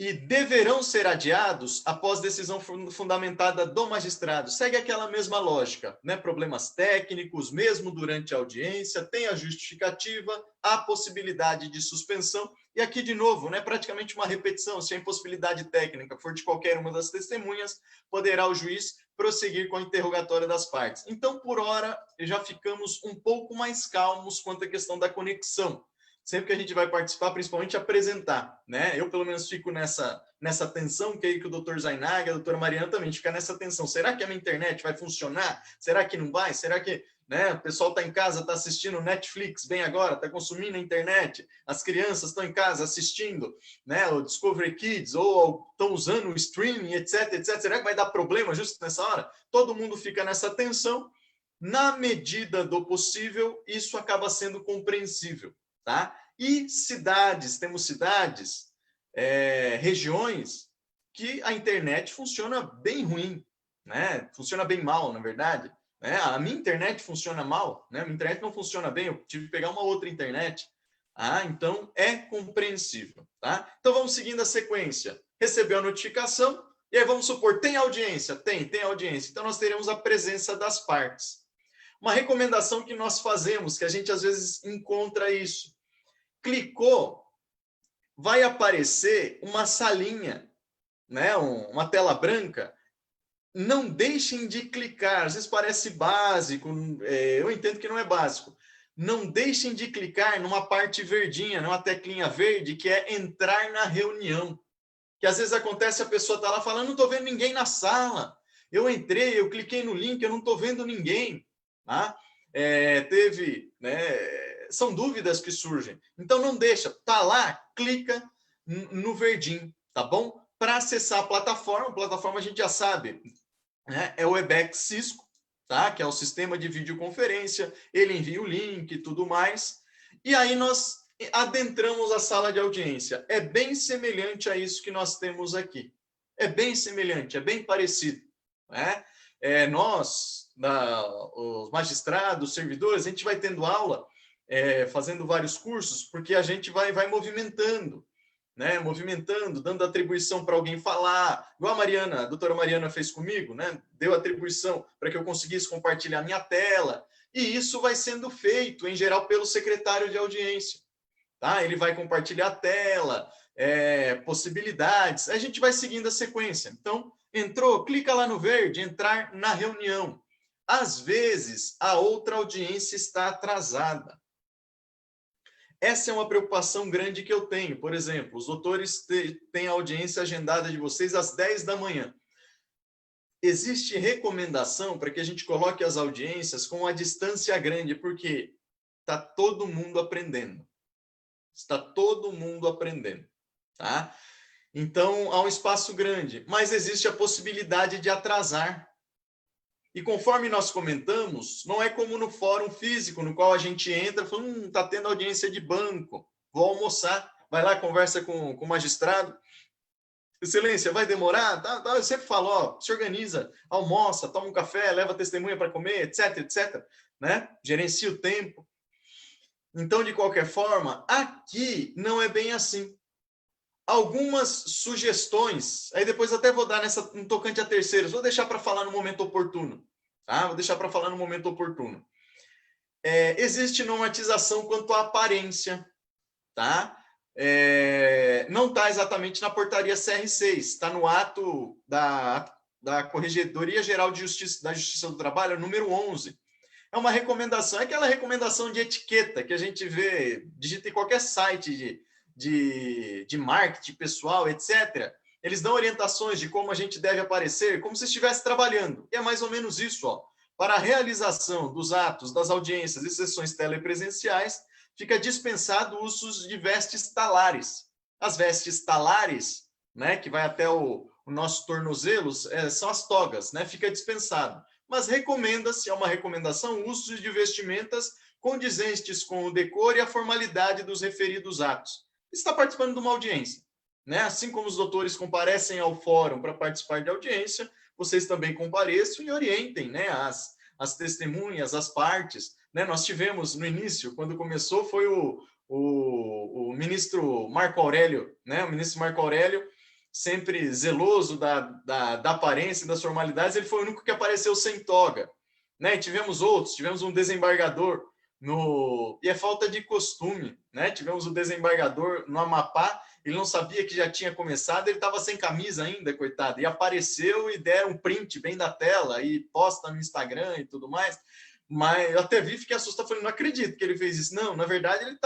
E deverão ser adiados após decisão fundamentada do magistrado. Segue aquela mesma lógica, né? Problemas técnicos, mesmo durante a audiência, tem a justificativa, a possibilidade de suspensão. E aqui, de novo, né, praticamente uma repetição. Se a impossibilidade técnica for de qualquer uma das testemunhas, poderá o juiz prosseguir com a interrogatória das partes. Então, por hora, já ficamos um pouco mais calmos quanto à questão da conexão. Sempre que a gente vai participar, principalmente apresentar, né? Eu, pelo menos, fico nessa tensão, que aí que o doutor Zainag, a doutora Mariana também fica nessa tensão. Será que a minha internet vai funcionar? Será que não vai? Será que, né, o pessoal está em casa, está assistindo Netflix bem agora, está consumindo a internet, as crianças estão em casa assistindo, né, o Discovery Kids, ou estão usando o streaming, etc, etc. Será que vai dar problema justo nessa hora? Todo mundo fica nessa tensão. Na medida do possível, isso acaba sendo compreensível. Tá? E temos cidades, regiões, que a internet funciona bem ruim, né? Funciona bem mal, na verdade. Né? A minha internet funciona mal, né? A minha internet não funciona bem, eu tive que pegar uma outra internet. Então, é compreensível. Tá? Então, vamos seguindo a sequência. Recebeu a notificação, e aí vamos supor, tem audiência? Tem audiência. Então, nós teremos a presença das partes. Uma recomendação que nós fazemos, que a gente às vezes encontra isso. Clicou, vai aparecer uma salinha, né? Uma tela branca. Não deixem de clicar. Às vezes parece básico, eu entendo que não é básico. Não deixem de clicar numa parte verdinha, numa teclinha verde, que é entrar na reunião. Que às vezes acontece, a pessoa está lá falando, não estou vendo ninguém na sala. Eu entrei, eu cliquei no link, eu não estou vendo ninguém. Tá? São dúvidas que surgem. Então, não deixa. Tá lá, clica no verdinho, tá bom? Para acessar a plataforma a gente já sabe, né? É o Webex Cisco, tá? Que é o sistema de videoconferência, ele envia o link e tudo mais. E aí nós adentramos a sala de audiência. É bem semelhante a isso que nós temos aqui. É bem semelhante, é bem parecido, né? Nós, os magistrados, os servidores, a gente vai tendo aula, fazendo vários cursos, porque a gente vai movimentando, né? Movimentando, dando atribuição para alguém falar, igual a doutora Mariana fez comigo, né? Deu atribuição para que eu conseguisse compartilhar minha tela, e isso vai sendo feito, em geral, pelo secretário de audiência. Tá? Ele vai compartilhar a tela, possibilidades. A gente vai seguindo a sequência. Então, entrou, clica lá no verde, entrar na reunião. Às vezes, a outra audiência está atrasada. Essa é uma preocupação grande que eu tenho. Por exemplo, os doutores têm a audiência agendada de vocês às 10 da manhã. Existe recomendação para que a gente coloque as audiências com a distância grande, porque está todo mundo aprendendo. Está todo mundo aprendendo, tá? Então, há um espaço grande, mas existe a possibilidade de atrasar. E conforme nós comentamos, não é como no fórum físico, no qual a gente entra e fala, está tendo audiência de banco, vou almoçar, vai lá, conversa com o magistrado, excelência, vai demorar? Tá, eu sempre falo, ó, se organiza, almoça, toma um café, leva testemunha para comer, etc, etc, né? Gerencia o tempo. Então, de qualquer forma, aqui não é bem assim. Algumas sugestões, aí depois até vou dar no tocante a terceiros, vou deixar para falar no momento oportuno, tá? Vou deixar para falar no momento oportuno. Existe normatização quanto à aparência, tá? Não está exatamente na portaria CR6, está no ato da Corregedoria Geral de Justiça, da Justiça do Trabalho, número 11. É uma recomendação, é aquela recomendação de etiqueta que a gente vê, digita em qualquer site de marketing pessoal, etc. Eles dão orientações de como a gente deve aparecer, como se estivesse trabalhando. E é mais ou menos isso, ó. Para a realização dos atos, das audiências e sessões telepresenciais, fica dispensado o uso de vestes talares. As vestes talares, né, que vai até o nosso tornozelo, são as togas, né, fica dispensado. Mas recomenda-se, é uma recomendação, o uso de vestimentas condizentes com o decoro e a formalidade dos referidos atos. Está participando de uma audiência, né? Assim como os doutores comparecem ao fórum para participar de audiência, vocês também compareçam e orientem, né, as testemunhas, as partes, né? Nós tivemos no início, quando começou, foi o ministro Marco Aurélio, né? O ministro Marco Aurélio, sempre zeloso da aparência e das formalidades, ele foi o único que apareceu sem toga, né? E tivemos outros, tivemos um desembargador e é falta de costume, né? Tivemos o desembargador no Amapá, ele não sabia que já tinha começado, ele estava sem camisa ainda, coitado, e apareceu e deram um print bem da tela e posta no Instagram e tudo mais. Mas eu até vi, fiquei assustado, falei, não acredito que ele fez isso. Não, na verdade ele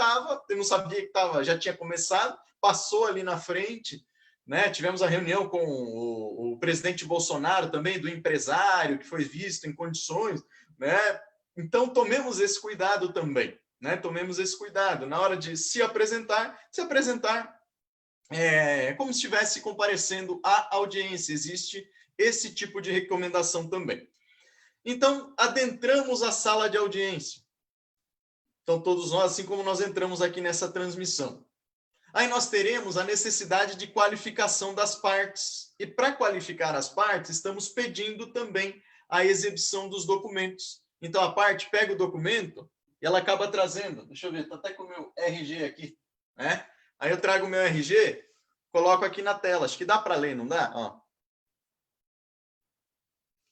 não sabia que já tinha começado, passou ali na frente, né? Tivemos a reunião com o presidente Bolsonaro também, do empresário, que foi visto em condições, né? Então, tomemos esse cuidado também, né? Tomemos esse cuidado. Na hora de se apresentar como se estivesse comparecendo à audiência. Existe esse tipo de recomendação também. Então, adentramos a sala de audiência. Então, todos nós, assim como nós entramos aqui nessa transmissão. Aí nós teremos a necessidade de qualificação das partes. E para qualificar as partes, estamos pedindo também a exibição dos documentos. Então, a parte pega o documento e ela acaba trazendo. Deixa eu ver, está até com o meu RG aqui, né? Aí eu trago o meu RG, coloco aqui na tela. Acho que dá para ler, não dá? Ó.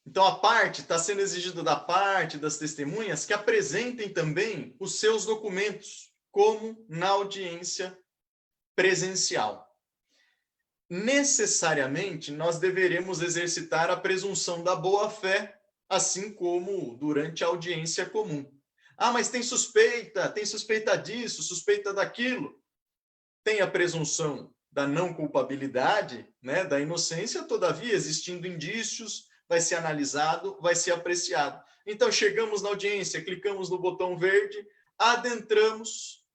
Então, a parte está sendo exigido da parte, das testemunhas, que apresentem também os seus documentos, como na audiência presencial. Necessariamente, nós deveremos exercitar a presunção da boa-fé, assim como durante a audiência comum. Ah, mas tem suspeita disso, suspeita daquilo. Tem a presunção da não culpabilidade, né, da inocência, todavia, existindo indícios, vai ser analisado, vai ser apreciado. Então, chegamos na audiência, clicamos no botão verde, adentramos,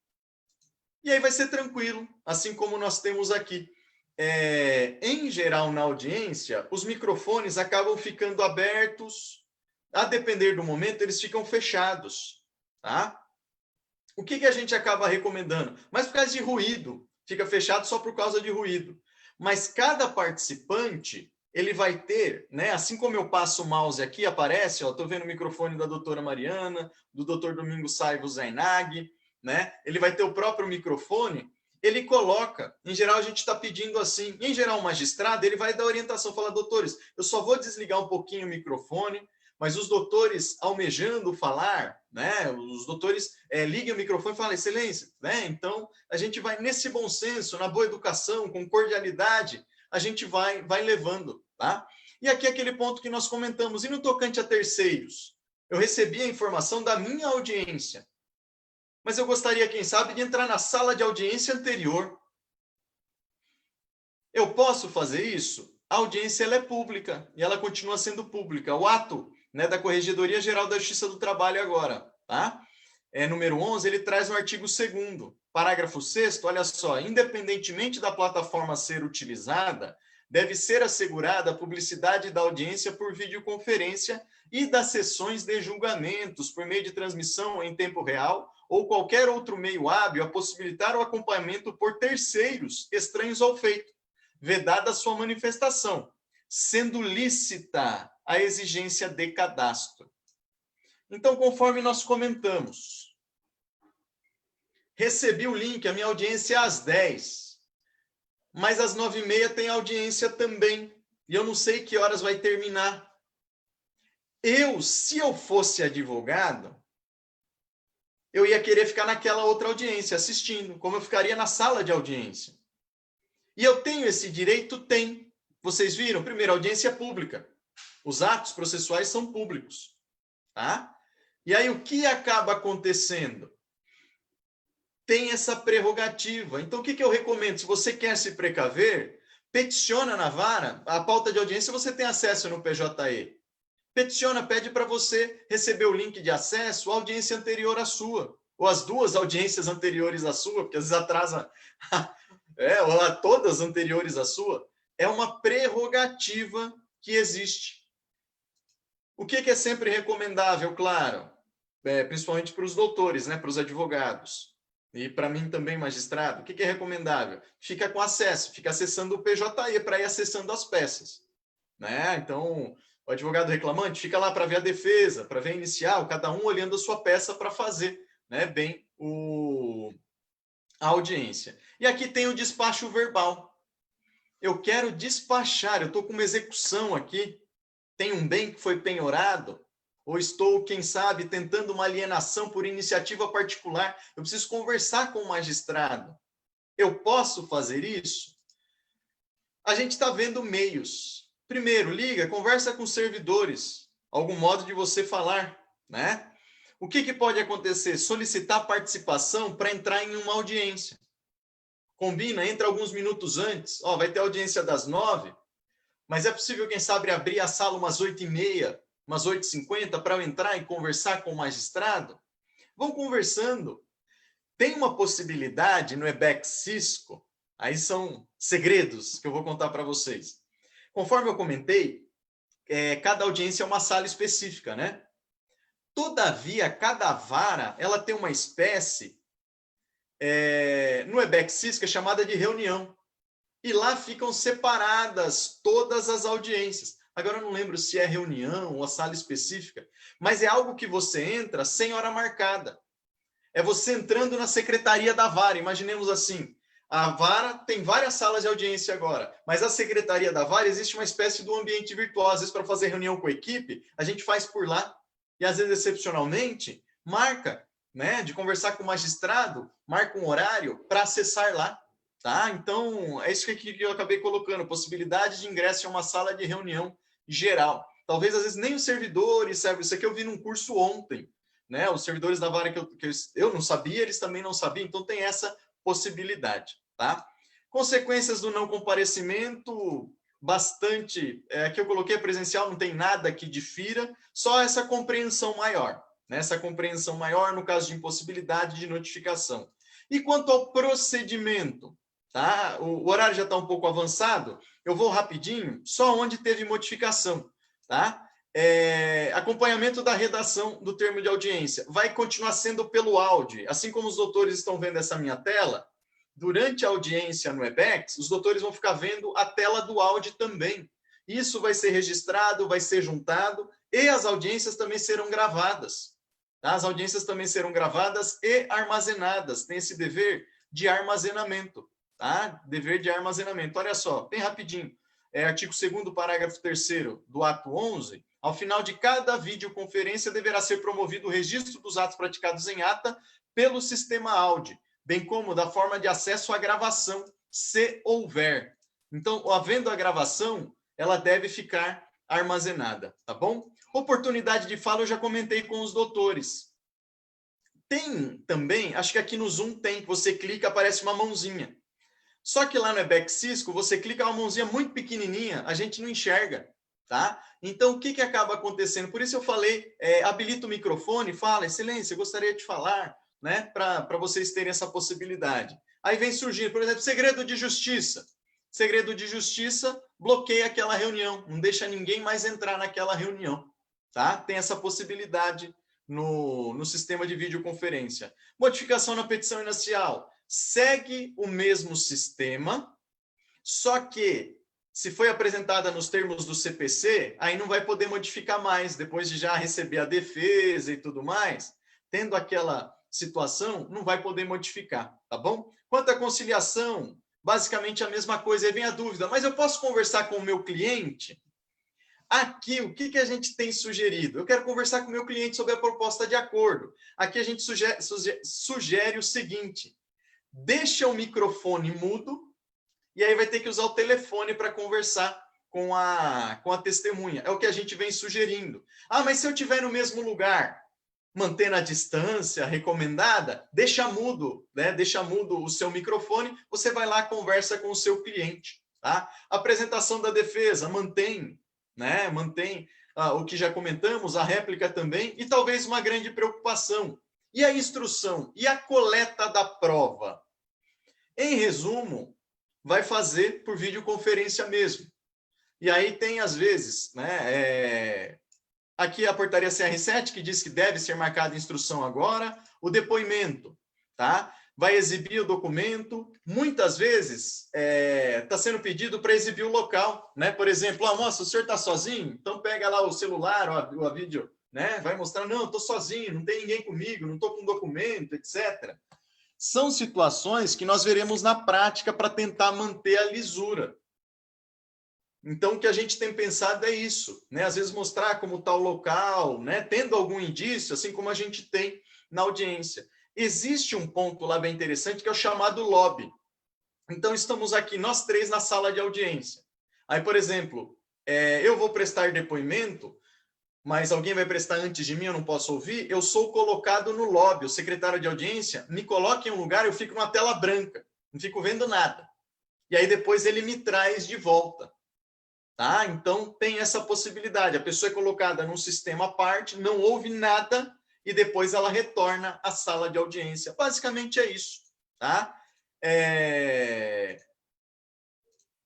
e aí vai ser tranquilo, assim como nós temos aqui. Em geral, na audiência, os microfones acabam ficando abertos, a depender do momento, eles ficam fechados, tá? O que a gente acaba recomendando? Mas por causa de ruído, fica fechado só por causa de ruído. Mas cada participante, ele vai ter, né? Assim como eu passo o mouse aqui, aparece, ó, estou vendo o microfone da doutora Mariana, do doutor Domingos Saivo Zainag, né? Ele vai ter o próprio microfone, ele coloca, em geral a gente está pedindo assim, em geral o magistrado, ele vai dar orientação, fala, doutores, eu só vou desligar um pouquinho o microfone, mas os doutores almejando falar, né? Os doutores ligam o microfone e falam, excelência, né? Então, a gente vai nesse bom senso, na boa educação, com cordialidade, a gente vai levando, tá? E aqui aquele ponto que nós comentamos, e no tocante a terceiros? Eu recebi a informação da minha audiência, mas eu gostaria, quem sabe, de entrar na sala de audiência anterior. Eu posso fazer isso? A audiência ela é pública e ela continua sendo pública. O ato, né, da Corregedoria Geral da Justiça do Trabalho agora, tá? Número 11, ele traz no artigo 2º, parágrafo 6º, olha só, independentemente da plataforma ser utilizada, deve ser assegurada a publicidade da audiência por videoconferência e das sessões de julgamentos por meio de transmissão em tempo real ou qualquer outro meio hábil a possibilitar o acompanhamento por terceiros estranhos ao feito, vedada a sua manifestação, sendo lícita a exigência de cadastro. Então, conforme nós comentamos, recebi o link, a minha audiência é às 10, mas às 9h30 tem audiência também, e eu não sei que horas vai terminar. Se eu fosse advogado, eu ia querer ficar naquela outra audiência, assistindo, como eu ficaria na sala de audiência. E eu tenho esse direito? Tem. Vocês viram? Primeiro, a audiência é pública. Os atos processuais são públicos. Tá? E aí, o que acaba acontecendo? Tem essa prerrogativa. Então, o que eu recomendo? Se você quer se precaver, peticiona na vara. A pauta de audiência você tem acesso no PJE. Peticiona, pede para você receber o link de acesso à audiência anterior à sua. Ou as duas audiências anteriores à sua, porque às vezes atrasa... ou a todas anteriores à sua, é uma prerrogativa que existe. O que é sempre recomendável, claro, principalmente para os doutores, né, para os advogados, e para mim também, magistrado, o que é recomendável? Fica com acesso, fica acessando o PJE para ir acessando as peças. Né? Então, o advogado reclamante fica lá para ver a defesa, para ver a inicial, cada um olhando a sua peça para fazer, né, bem a audiência. E aqui tem o despacho verbal. Eu quero despachar, eu estou com uma execução aqui, tem um bem que foi penhorado, ou estou, quem sabe, tentando uma alienação por iniciativa particular, eu preciso conversar com o magistrado. Eu posso fazer isso? A gente está vendo meios. Primeiro, liga, conversa com os servidores, algum modo de você falar, né? O que pode acontecer? Solicitar participação para entrar em uma audiência. Combina, entra alguns minutos antes. Vai ter audiência das 9, mas é possível, quem sabe, abrir a sala umas 8h30, umas 8h50 para eu entrar e conversar com o magistrado? Vão conversando. Tem uma possibilidade no EBEC Cisco, aí são segredos que eu vou contar para vocês. Conforme eu comentei, cada audiência é uma sala específica, né? Todavia, cada vara ela tem uma espécie, no EBEC Cisco, é chamada de reunião. E lá ficam separadas todas as audiências. Agora eu não lembro se é reunião ou a sala específica, mas é algo que você entra sem hora marcada. É você entrando na secretaria da vara. Imaginemos assim, a vara tem várias salas de audiência agora, mas a secretaria da vara existe uma espécie de um ambiente virtual. Às vezes, para fazer reunião com a equipe, a gente faz por lá. E às vezes, excepcionalmente, marca, né, de conversar com o magistrado, marca um horário para acessar lá. Tá? Então, é isso que eu acabei colocando, possibilidade de ingresso em uma sala de reunião geral. Talvez, às vezes, nem os servidores servem. Isso aqui eu vi num curso ontem. Né? Os servidores da vara que eu não sabia, eles também não sabiam, então tem essa possibilidade. Tá? Consequências do não comparecimento, bastante... Aqui eu coloquei presencial, não tem nada que difira, só essa compreensão maior. Né? Essa compreensão maior no caso de impossibilidade de notificação. E quanto ao procedimento? Tá? O horário já está um pouco avançado, eu vou rapidinho, só onde teve modificação. Tá? Acompanhamento da redação do termo de audiência. Vai continuar sendo pelo áudio. Assim como os doutores estão vendo essa minha tela, durante a audiência no EBEX, os doutores vão ficar vendo a tela do áudio também. Isso vai ser registrado, vai ser juntado, e as audiências também serão gravadas. Tá? As audiências também serão gravadas e armazenadas. Tem esse dever de armazenamento. Tá? Dever de armazenamento. Olha só, bem rapidinho. artigo 2º, parágrafo 3º do ato 11, ao final de cada videoconferência deverá ser promovido o registro dos atos praticados em ata pelo sistema Audi, bem como da forma de acesso à gravação, se houver. Então, havendo a gravação, ela deve ficar armazenada, tá bom? Oportunidade de fala eu já comentei com os doutores. Tem também, acho que aqui no Zoom tem, você clica, aparece uma mãozinha. Só que lá no Ebec Cisco, você clica uma mãozinha muito pequenininha, a gente não enxerga, tá? Então, o que acaba acontecendo? Por isso eu falei, habilita o microfone, fala, excelência, eu gostaria de falar, né? Para vocês terem essa possibilidade. Aí vem surgindo, por exemplo, segredo de justiça. Segredo de justiça bloqueia aquela reunião, não deixa ninguém mais entrar naquela reunião, tá? Tem essa possibilidade no sistema de videoconferência. Modificação na petição inicial. Segue o mesmo sistema, só que, se foi apresentada nos termos do CPC, aí não vai poder modificar mais, depois de já receber a defesa e tudo mais, tendo aquela situação, não vai poder modificar, tá bom? Quanto à conciliação, basicamente a mesma coisa, aí vem a dúvida, mas eu posso conversar com o meu cliente? Aqui, o que a gente tem sugerido? Eu quero conversar com o meu cliente sobre a proposta de acordo. Aqui a gente sugere o seguinte, deixa o microfone mudo, e aí vai ter que usar o telefone para conversar com a testemunha. É o que a gente vem sugerindo. Ah, mas se eu estiver no mesmo lugar, mantendo a distância recomendada, deixa mudo, né? Deixa mudo o seu microfone, você vai lá, conversa com o seu cliente, tá? Apresentação da defesa, mantém, né? Mantém o que já comentamos, a réplica também, e talvez uma grande preocupação. E a instrução? E a coleta da prova? Em resumo, vai fazer por videoconferência mesmo. E aí tem, às vezes, né? Aqui a portaria CR7, que diz que deve ser marcada instrução agora, o depoimento, tá? Vai exibir o documento, muitas vezes está sendo pedido para exibir o local, né? Por exemplo, moça, o senhor está sozinho? Então pega lá o celular, a vídeo, né? Vai mostrar, não, estou sozinho, não tem ninguém comigo, não estou com documento, etc. São situações que nós veremos na prática para tentar manter a lisura. Então, o que a gente tem pensado é isso, né? Às vezes mostrar como está o local, né? Tendo algum indício, assim como a gente tem na audiência. Existe um ponto lá bem interessante que é o chamado lobby. Então, estamos aqui, nós três, na sala de audiência. Aí, por exemplo, eu vou prestar depoimento, mas alguém vai prestar antes de mim, eu não posso ouvir, eu sou colocado no lobby, o secretário de audiência me coloca em um lugar, eu fico numa tela branca, não fico vendo nada. E aí depois ele me traz de volta. Tá? Então tem essa possibilidade, a pessoa é colocada num sistema à parte, não ouve nada e depois ela retorna à sala de audiência. Basicamente é isso. Tá?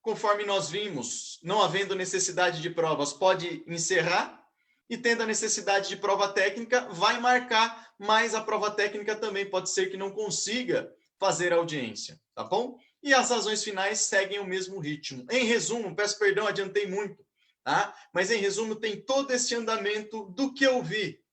Conforme nós vimos, não havendo necessidade de provas, pode encerrar, e tendo a necessidade de prova técnica, vai marcar, mas a prova técnica também pode ser que não consiga fazer a audiência, tá bom? E as razões finais seguem o mesmo ritmo. Em resumo, peço perdão, adiantei muito, tá? Mas em resumo tem todo esse andamento do que eu vi.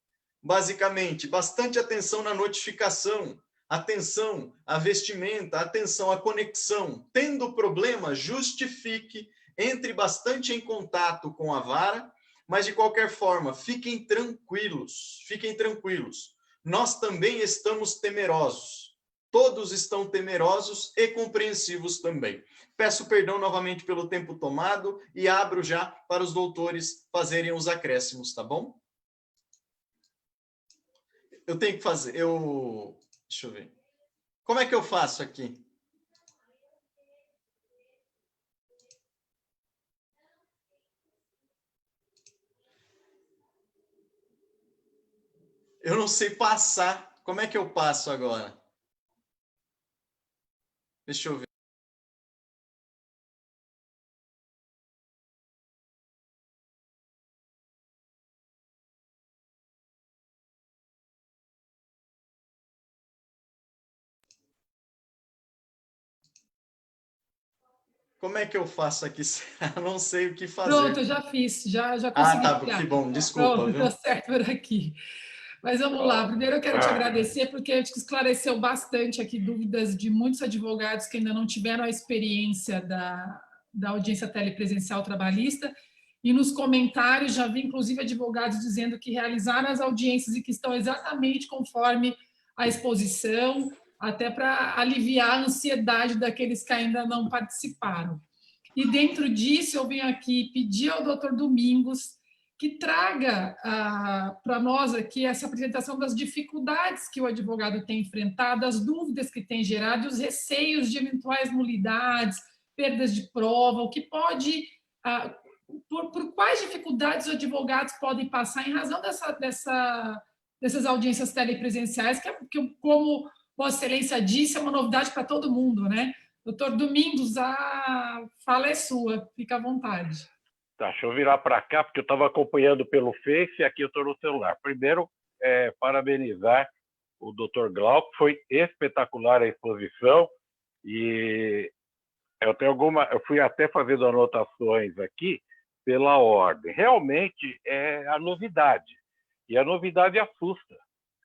Basicamente, bastante atenção na notificação, atenção à vestimenta, atenção à conexão. Tendo problema, justifique, entre bastante em contato com a vara, mas de qualquer forma, fiquem tranquilos, fiquem tranquilos. Nós também estamos temerosos. Todos estão temerosos e compreensivos também. Peço perdão novamente pelo tempo tomado e abro já para os doutores fazerem os acréscimos, tá bom? Eu tenho que fazer, deixa eu ver. Como é que eu faço aqui? Eu não sei passar. Como é que eu passo agora? Deixa eu ver. Como é que eu faço aqui? Eu não sei o que fazer. Pronto, eu já fiz, já consegui. Ah, tá, que bom, desculpa. Pronto, deu certo por aqui. Mas vamos lá, primeiro eu quero te agradecer, porque a gente esclareceu bastante aqui dúvidas de muitos advogados que ainda não tiveram a experiência da audiência telepresencial trabalhista, e nos comentários já vi, inclusive, advogados dizendo que realizaram as audiências e que estão exatamente conforme a exposição, até para aliviar a ansiedade daqueles que ainda não participaram. E dentro disso, eu venho aqui pedir ao doutor Domingos que traga para nós aqui essa apresentação das dificuldades que o advogado tem enfrentado, as dúvidas que tem gerado, os receios de eventuais nulidades, perdas de prova, o que pode... por quais dificuldades os advogados podem passar em razão dessas audiências telepresenciais, que, como Vossa Excelência disse, é uma novidade para todo mundo, né? Doutor Domingos, a fala é sua, fica à vontade. Tá, deixa eu virar para cá, porque eu estava acompanhando pelo Face e aqui eu estou no celular. Primeiro, parabenizar o Dr. Glauco, foi espetacular a exposição e eu fui até fazendo anotações aqui pela ordem. Realmente é a novidade, e a novidade assusta,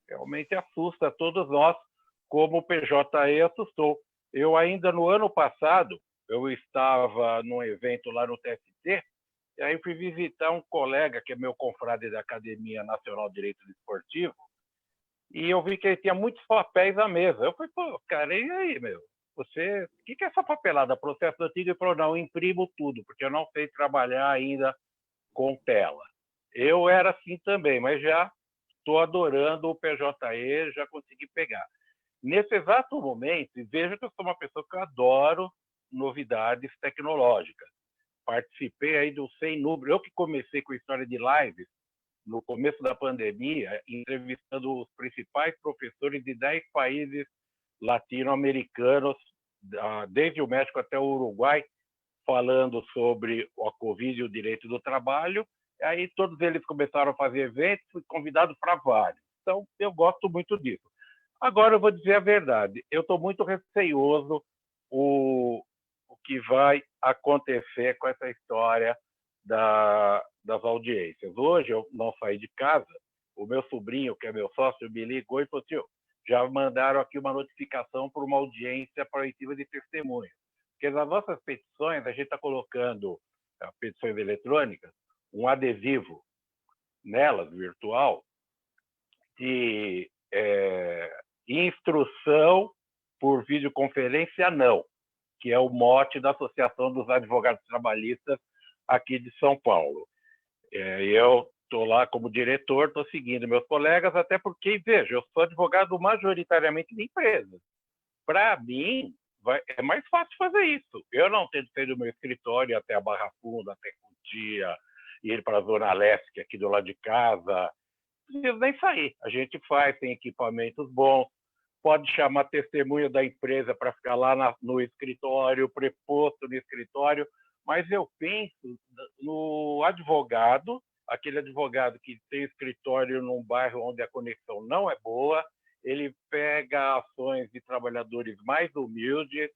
realmente assusta a todos nós, como o PJE assustou. Eu ainda no ano passado, eu estava num evento lá no TST, e aí fui visitar um colega, que é meu confrade da Academia Nacional de Direito Desportivo, e eu vi que ele tinha muitos papéis à mesa. Eu falei, pô, cara, e aí, meu? O que é essa papelada? Processo antigo? Ele falou, não, eu imprimo tudo, porque eu não sei trabalhar ainda com tela. Eu era assim também, mas já estou adorando o PJE, já consegui pegar. Nesse exato momento, e veja que eu sou uma pessoa que eu adoro novidades tecnológicas. Participei aí do Sem Número. Eu que comecei com a história de lives no começo da pandemia, entrevistando os principais professores de 10 países latino-americanos, desde o México até o Uruguai, falando sobre a Covid e o direito do trabalho. E aí todos eles começaram a fazer eventos, fui convidado para vários. Então, eu gosto muito disso. Agora, eu vou dizer a verdade. Eu estou muito receioso o que vai acontecer com essa história das audiências. Hoje, eu não saí de casa. O meu sobrinho, que é meu sócio, me ligou e falou, tio, já mandaram aqui uma notificação para uma audiência proibitiva de testemunha. Porque nas nossas petições, a gente está colocando, petições eletrônicas, um adesivo nelas, virtual, de instrução por videoconferência não, que é o mote da Associação dos Advogados Trabalhistas aqui de São Paulo. Eu estou lá como diretor, estou seguindo meus colegas, até porque, veja, eu sou advogado majoritariamente de empresas. Para mim, é mais fácil fazer isso. Eu não tenho que sair do meu escritório até a Barra Funda, até Cotia, ir para a Zona Leste, que é aqui do lado de casa. Não preciso nem sair. A gente faz, tem equipamentos bons, pode chamar testemunha da empresa para ficar lá no escritório, preposto no escritório, mas eu penso no advogado, aquele advogado que tem escritório num bairro onde a conexão não é boa, ele pega ações de trabalhadores mais humildes.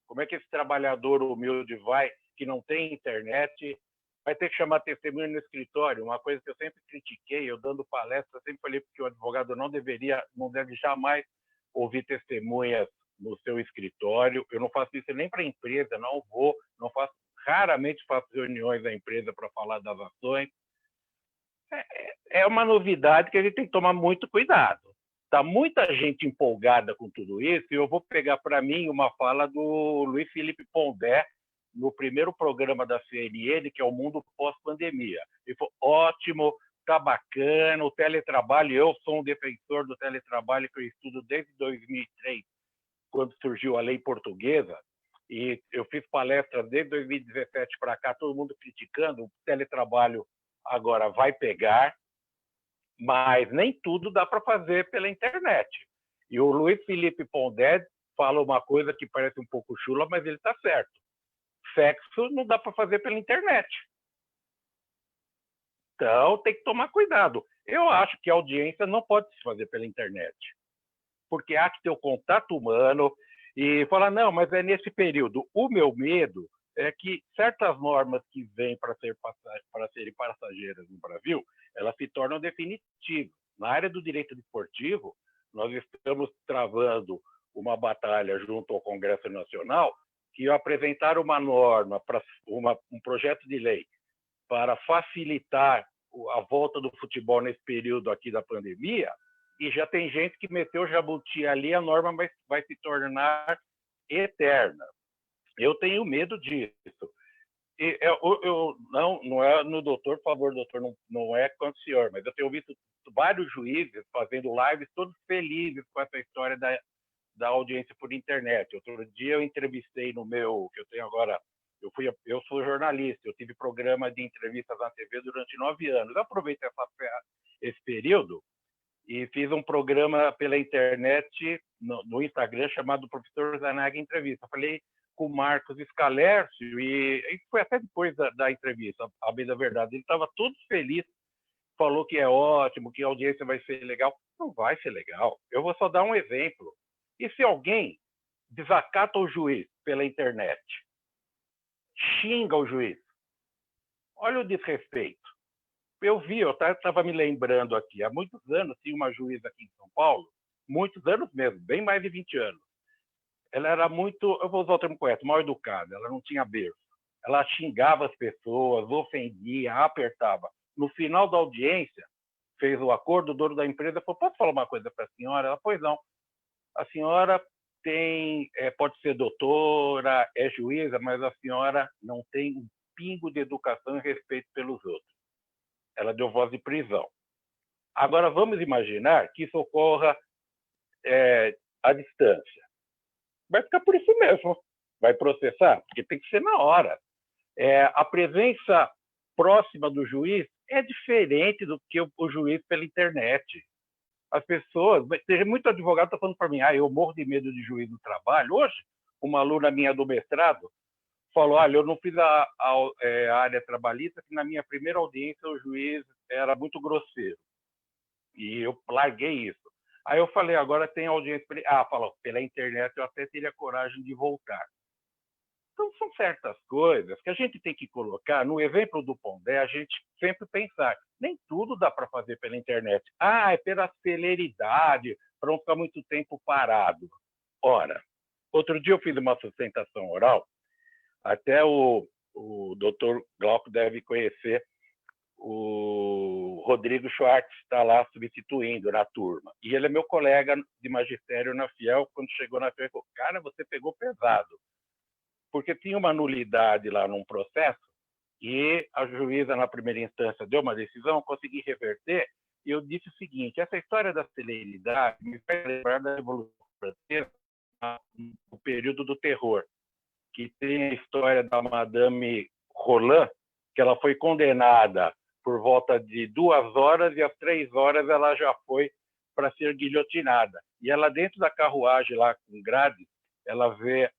Como é que esse trabalhador humilde vai, que não tem internet, vai ter que chamar testemunha no escritório? Uma coisa que eu sempre critiquei, eu dando palestra, sempre falei que o advogado não deve jamais ouvir testemunhas no seu escritório. Eu não faço isso nem para a empresa, raramente faço reuniões da empresa para falar das ações. É uma novidade que a gente tem que tomar muito cuidado. Está muita gente empolgada com tudo isso, e eu vou pegar para mim uma fala do Luiz Felipe Pondé, no primeiro programa da CNN, que é o Mundo Pós-Pandemia. Ele falou, ótimo, está bacana, o teletrabalho, eu sou um defensor do teletrabalho, que eu estudo desde 2003, quando surgiu a lei portuguesa, e eu fiz palestras desde 2017 para cá, todo mundo criticando, o teletrabalho agora vai pegar, mas nem tudo dá para fazer pela internet. E o Luiz Felipe Pondé fala uma coisa que parece um pouco chula, mas ele está certo. Sexo não dá para fazer pela internet. Então, tem que tomar cuidado. Eu acho que a audiência não pode se fazer pela internet, porque há que ter o contato humano e falar, não, mas é nesse período. O meu medo é que certas normas que vêm para serem passageiras no Brasil, elas se tornam definitivas. Na área do direito desportivo, nós estamos travando uma batalha junto ao Congresso Nacional que apresentaram uma norma, um projeto de lei, para facilitar a volta do futebol nesse período aqui da pandemia, e já tem gente que meteu o jabuti ali, a norma vai se tornar eterna. Eu tenho medo disso. E não é no doutor, por favor, doutor, não é contra o senhor, mas eu tenho visto vários juízes fazendo lives todos felizes com essa história da audiência por internet. Outro dia eu entrevistei no meu, que eu tenho agora, eu sou jornalista, eu tive programa de entrevistas na TV durante 9 anos. Eu aproveitei esse período e fiz um programa pela internet, no Instagram, chamado Professor Zanag Entrevista. Falei com o Marcos Scalércio, e foi até depois da entrevista, a bem da verdade. Ele estava todo feliz, falou que é ótimo, que a audiência vai ser legal. Não vai ser legal. Eu vou só dar um exemplo. E se alguém desacata o juiz pela internet, xinga o juiz, olha o desrespeito. Eu estava me lembrando aqui, há muitos anos tinha uma juíza aqui em São Paulo, muitos anos mesmo, bem mais de 20 anos. Ela era muito, eu vou usar o termo correto, mal educada, ela não tinha berço. Ela xingava as pessoas, ofendia, apertava. No final da audiência, fez o acordo, o dono da empresa falou, posso falar uma coisa para a senhora? Ela, pois não. A senhora pode ser doutora, é juíza, mas a senhora não tem um pingo de educação e respeito pelos outros. Ela deu voz de prisão. Agora, vamos imaginar que isso ocorra à distância. Vai ficar por isso mesmo. Vai processar, porque tem que ser na hora. A presença próxima do juiz é diferente do que o juiz pela internet. As pessoas, tem muito advogado que está falando para mim, eu morro de medo de juiz no trabalho. Hoje, uma aluna minha do mestrado falou, olha, eu não fiz a área trabalhista, que na minha primeira audiência o juiz era muito grosseiro. E eu larguei isso. Aí eu falei, agora tem audiência... falou, pela internet eu até teria coragem de voltar. Então, são certas coisas que a gente tem que colocar. No exemplo do Pondé, a gente sempre pensar, nem tudo dá para fazer pela internet. É pela celeridade, para não ficar muito tempo parado. Ora, outro dia eu fiz uma sustentação oral, até o doutor Glauco deve conhecer, o Rodrigo Schwartz está lá substituindo na turma. E ele é meu colega de magistério na Fiel. Quando chegou na Fiel, ele falou, cara, você pegou pesado. Porque tinha uma nulidade lá num processo e a juíza, na primeira instância, deu uma decisão, consegui reverter, e eu disse o seguinte, essa história da celeridade me faz lembrar da Revolução Francesa, no período do terror, que tem a história da Madame Roland, que ela foi condenada por volta de 2 horas, e às 3 horas ela já foi para ser guilhotinada. E ela, dentro da carruagem lá com grades, ela vê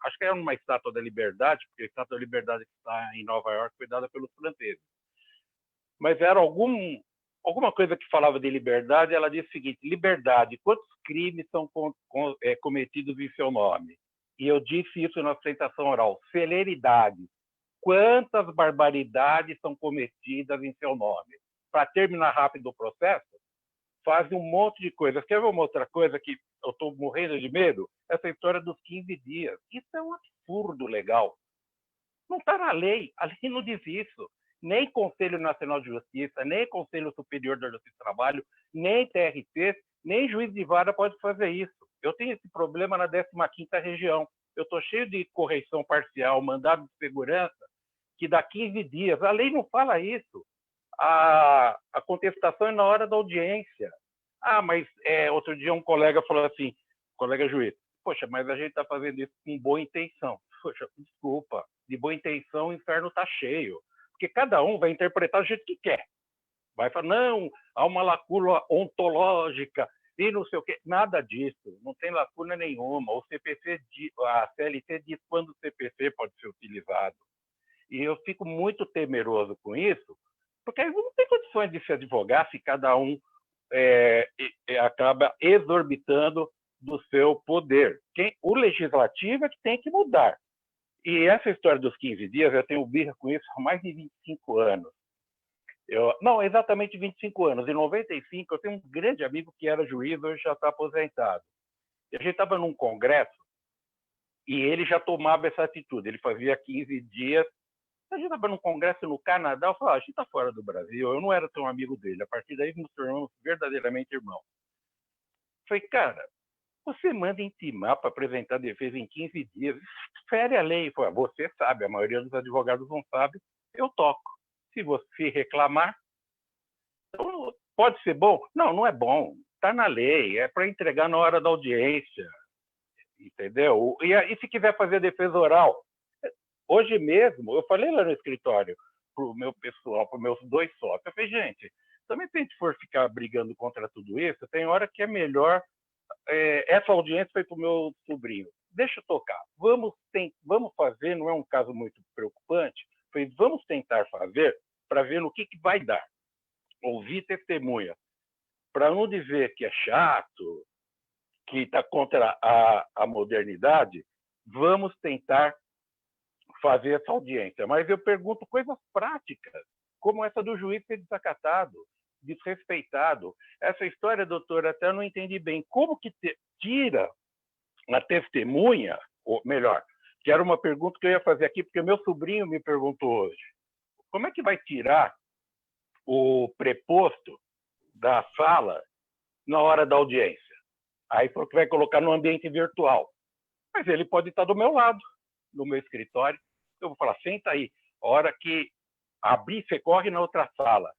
acho que é uma estátua da Liberdade, porque a estátua da Liberdade que está em Nova York foi dada pelos franceses. Mas era alguma coisa que falava de liberdade, ela disse o seguinte, liberdade, quantos crimes são cometidos em seu nome? E eu disse isso na sustentação oral, celeridade, quantas barbaridades são cometidas em seu nome? Para terminar rápido o processo, fazem um monte de coisas. Quer ver uma outra coisa que eu estou morrendo de medo? Essa história dos 15 dias. Isso é um absurdo legal. Não está na lei. A lei não diz isso. Nem Conselho Nacional de Justiça, nem Conselho Superior da Justiça do Trabalho, nem TRT, nem juiz de vara pode fazer isso. Eu tenho esse problema na 15ª região. Eu estou cheio de correição parcial, mandado de segurança, que dá 15 dias. A lei não fala isso. A contestação é na hora da audiência. Mas outro dia um colega falou assim, colega juiz, poxa, mas a gente está fazendo isso com boa intenção. Poxa, desculpa, de boa intenção o inferno está cheio. Porque cada um vai interpretar do jeito que quer. Vai falar, não, há uma lacuna ontológica e não sei o quê. Nada disso, não tem lacuna nenhuma. O CPC, a CLT diz quando o CPC pode ser utilizado. E eu fico muito temeroso com isso, porque aí não tem condições de se advogar se cada um acaba exorbitando do seu poder. O legislativo é que tem que mudar. E essa história dos 15 dias, eu tenho birra com isso há mais de 25 anos. Não, exatamente 25 anos. Em 95, eu tenho um grande amigo que era juiz, hoje já está aposentado. E a gente estava num congresso E ele já tomava essa atitude. Ele fazia 15 dias. A gente estava num congresso no Canadá, eu falava, a gente está fora do Brasil. Eu não era tão amigo dele. A partir daí nos tornamos verdadeiramente irmãos. Falei, cara, você manda intimar para apresentar defesa em 15 dias. Fere a lei. Falei, você sabe, a maioria dos advogados não sabe. Eu toco. Se você reclamar, então, pode ser bom? Não, não é bom. Está na lei. É para entregar na hora da audiência. Entendeu? E se quiser fazer defesa oral? Hoje mesmo, eu falei lá no escritório para o meu pessoal, para os meus 2 sócios, eu falei, gente, também se a gente for ficar brigando contra tudo isso, tem hora que é melhor. Essa audiência foi para o meu sobrinho. Deixa eu tocar. Vamos fazer, não é um caso muito preocupante, falei, vamos tentar fazer para ver no que vai dar. Ouvir testemunha. Para não dizer que é chato, que está contra a modernidade, vamos tentar fazer essa audiência. Mas eu pergunto coisas práticas, como essa do juiz ser desacatado, desrespeitado. Essa história, doutor, até eu não entendi bem. Como que tira a testemunha, ou melhor, que era uma pergunta que eu ia fazer aqui, porque meu sobrinho me perguntou hoje. Como é que vai tirar o preposto da sala na hora da audiência? Aí falou que vai colocar no ambiente virtual. Mas ele pode estar do meu lado, no meu escritório. Eu vou falar, senta aí. A hora que abrir, você corre na outra sala.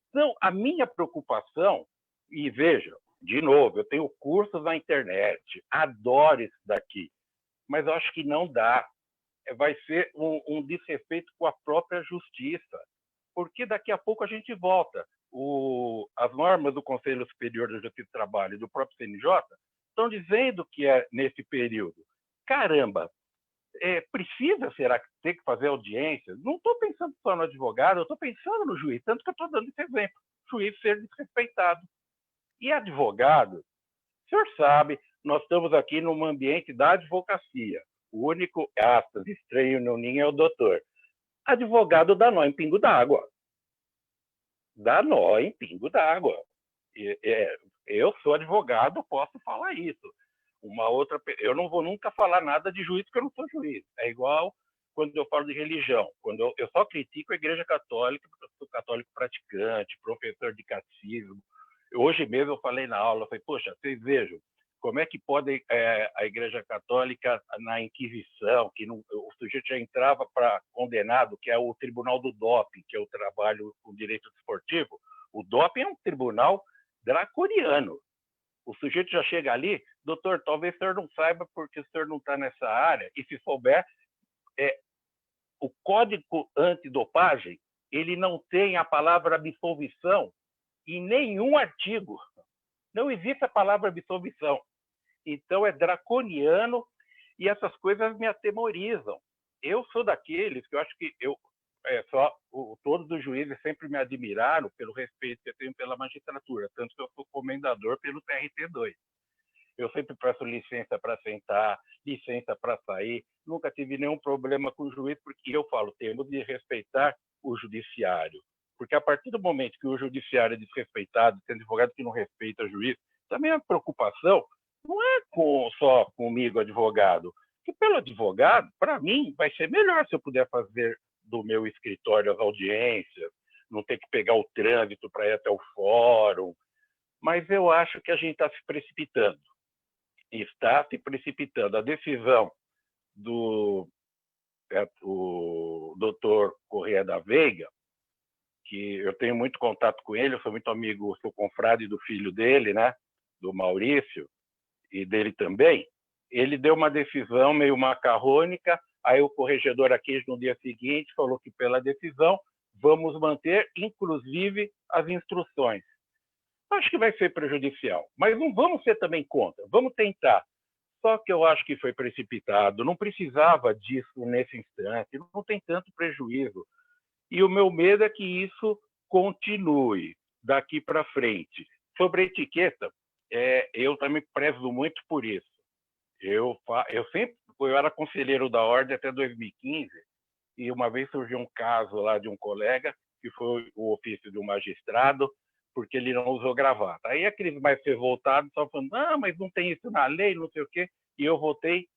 Então, a minha preocupação, e veja, de novo, eu tenho cursos na internet, adoro isso daqui, mas eu acho que não dá. Vai ser um desrespeito com a própria justiça, porque daqui a pouco a gente volta. As normas do Conselho Superior da Justiça do Trabalho e do próprio CNJ estão dizendo que é nesse período. Caramba, precisa, será que ter que fazer audiência? Não estou pensando só no advogado, eu estou pensando no juiz, tanto que eu estou dando esse exemplo, o juiz ser desrespeitado. E advogado, o senhor sabe, nós estamos aqui num ambiente da advocacia. O único, aspas, estranho no ninho é o doutor. Advogado dá nó em pingo d'água. Dá nó em pingo d'água. Eu sou advogado, posso falar isso. Eu não vou nunca falar nada de juiz, porque eu não sou juiz. É igual quando eu falo de religião. Quando eu só critico a Igreja Católica, porque eu sou católico praticante, professor de catecismo. Hoje mesmo eu falei na aula, falei, poxa, vocês vejam, como é que pode a Igreja Católica, na Inquisição, que o sujeito já entrava para condenado, que é o Tribunal do Doping, que é o trabalho com direito desportivo. O doping é um tribunal draconiano. O sujeito já chega ali, doutor, talvez o senhor não saiba porque o senhor não está nessa área, e se souber, o Código Antidopagem, ele não tem a palavra absolvição em nenhum artigo. Não existe a palavra absolvição. Então, é draconiano e essas coisas me atemorizam. Eu sou daqueles que eu acho que todos os juízes sempre me admiraram pelo respeito que eu tenho pela magistratura, tanto que eu sou comendador pelo TRT2. Eu sempre peço licença para sentar, licença para sair, nunca tive nenhum problema com o juiz, porque eu falo, temos de respeitar o judiciário. Porque a partir do momento que o judiciário é desrespeitado, tem advogado que não respeita o juiz, também a preocupação não é só comigo, advogado, que pelo advogado, para mim, vai ser melhor se eu puder fazer do meu escritório as audiências, não ter que pegar o trânsito para ir até o fórum. Mas eu acho que a gente está se precipitando. Está se precipitando. A decisão do doutor Correia da Veiga, que eu tenho muito contato com ele, eu sou muito amigo, sou confrade do filho dele, né, do Maurício, e dele também, ele deu uma decisão meio macarrônica, aí o corregedor aqui no dia seguinte falou que pela decisão vamos manter, inclusive, as instruções. Acho que vai ser prejudicial, mas não vamos ser também contra, vamos tentar. Só que eu acho que foi precipitado, não precisava disso nesse instante, não tem tanto prejuízo. E o meu medo é que isso continue daqui para frente. Sobre a etiqueta, eu também prezo muito por isso. Eu era conselheiro da ordem até 2015, e uma vez surgiu um caso lá de um colega, que foi o ofício de um magistrado, porque ele não usou gravata. Aí aqueles mais revoltados só falando, mas não tem isso na lei, não sei o quê, e eu votei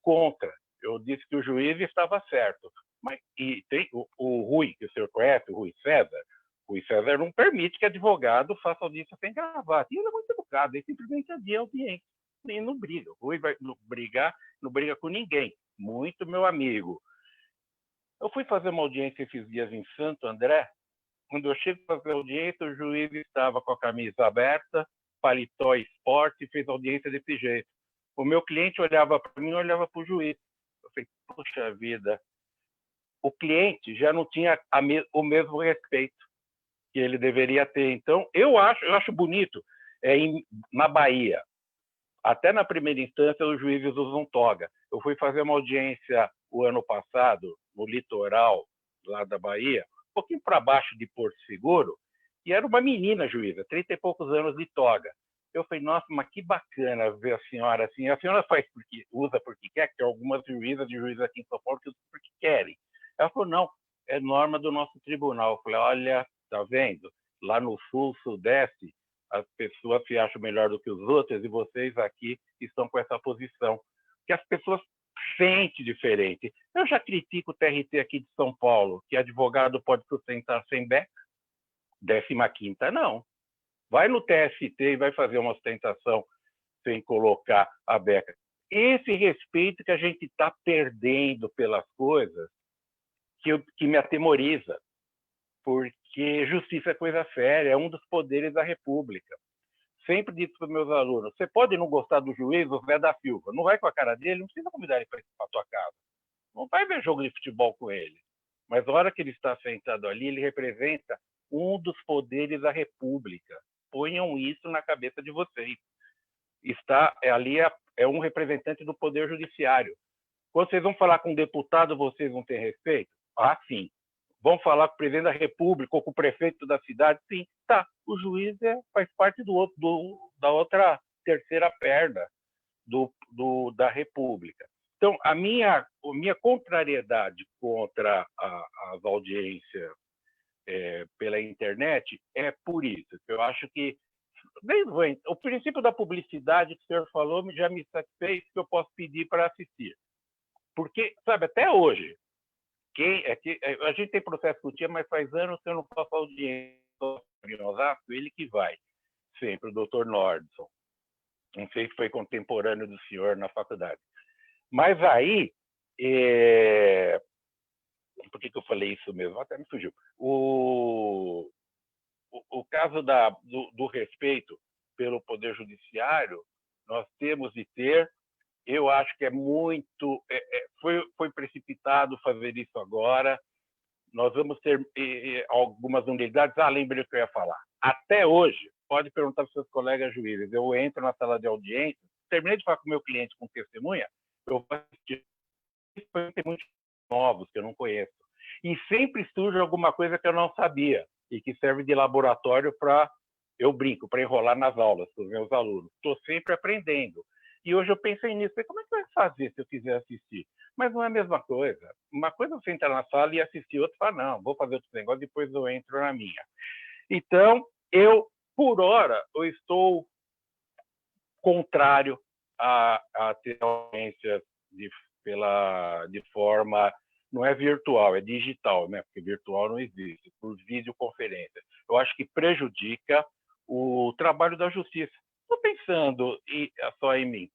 contra. Eu disse que o juiz estava certo. Mas, e tem o Rui, que o senhor conhece, o Rui César. O Rui César não permite que advogado faça audiência sem gravata. E ele é muito educado, ele simplesmente adia a audiência. E não briga. O Rui vai brigar, não briga com ninguém. Muito meu amigo. Eu fui fazer uma audiência esses dias em Santo André. Quando eu chego para fazer a audiência, o juiz estava com a camisa aberta, paletó esporte, e fez audiência desse jeito. O meu cliente olhava para mim e olhava para o juiz. Eu falei, poxa vida, o cliente já não tinha o mesmo respeito que ele deveria ter. Então, eu acho bonito. Na Bahia, até na primeira instância, os juízes usam toga. Eu fui fazer uma audiência o ano passado, no litoral lá da Bahia, um pouquinho para baixo de Porto Seguro, e era uma menina juíza, 30 e poucos anos, de toga. Eu falei, nossa, mas que bacana ver a senhora assim. A senhora usa porque quer, que tem algumas juízas aqui em São Paulo que usam porque querem. Ela falou, não, é norma do nosso tribunal. Eu falei, olha, tá vendo? Lá no sul, sudeste, as pessoas se acham melhor do que os outros e vocês aqui estão com essa posição. Que as pessoas sentem diferente. Eu já critico o TRT aqui de São Paulo, que advogado pode sustentar sem beca, 15ª não. Vai no TST e vai fazer uma sustentação sem colocar a beca. Esse respeito que a gente está perdendo pelas coisas que me atemoriza, porque justiça é coisa séria, é um dos poderes da República. Sempre disse para os meus alunos, você pode não gostar do juiz, o Zé da Silva, não vai com a cara dele, não precisa convidar ele para a tua casa. Não vai ver jogo de futebol com ele. Mas na hora que ele está sentado ali, ele representa um dos poderes da República. Ponham isso na cabeça de vocês. Ali é um representante do Poder Judiciário. Quando vocês vão falar com um deputado, vocês vão ter respeito? Ah, sim. Vão falar com o presidente da República ou com o prefeito da cidade? Sim. Tá. O juiz faz parte da outra terceira perna da República. Então, a minha contrariedade contra as audiências pela internet é por isso. Eu acho que o princípio da publicidade que o senhor falou já me satisfez, que eu posso pedir para assistir. Porque, sabe, até hoje, a gente tem processo com o Tia, mas faz anos que eu não faço audiência em Osasco, ele que vai, sempre, o doutor Nordson. Não sei se foi contemporâneo do senhor na faculdade. Mas aí, por que eu falei isso mesmo? Até me fugiu. O caso do respeito pelo Poder Judiciário, nós temos de ter. Eu acho que é muito... foi precipitado fazer isso agora. Nós vamos ter algumas unidades. Lembrei o que eu ia falar. Até hoje, pode perguntar para os seus colegas juízes, eu entro na sala de audiência, terminei de falar com o meu cliente com testemunha, eu vou assistir. Tem muitos novos que eu não conheço. E sempre surge alguma coisa que eu não sabia e que serve de laboratório para, eu brinco, para enrolar nas aulas com os meus alunos. Estou sempre aprendendo. E hoje eu pensei nisso. Como é que vai fazer se eu quiser assistir? Mas não é a mesma coisa. Uma coisa é você entrar na sala e assistir, outra fala, não, vou fazer outro negócio, depois eu entro na minha. Então, por hora, eu estou contrário a ter audiências de forma, não é virtual, é digital, né? Porque virtual não existe, por videoconferência. Eu acho que prejudica o trabalho da justiça. Estou pensando só em mim.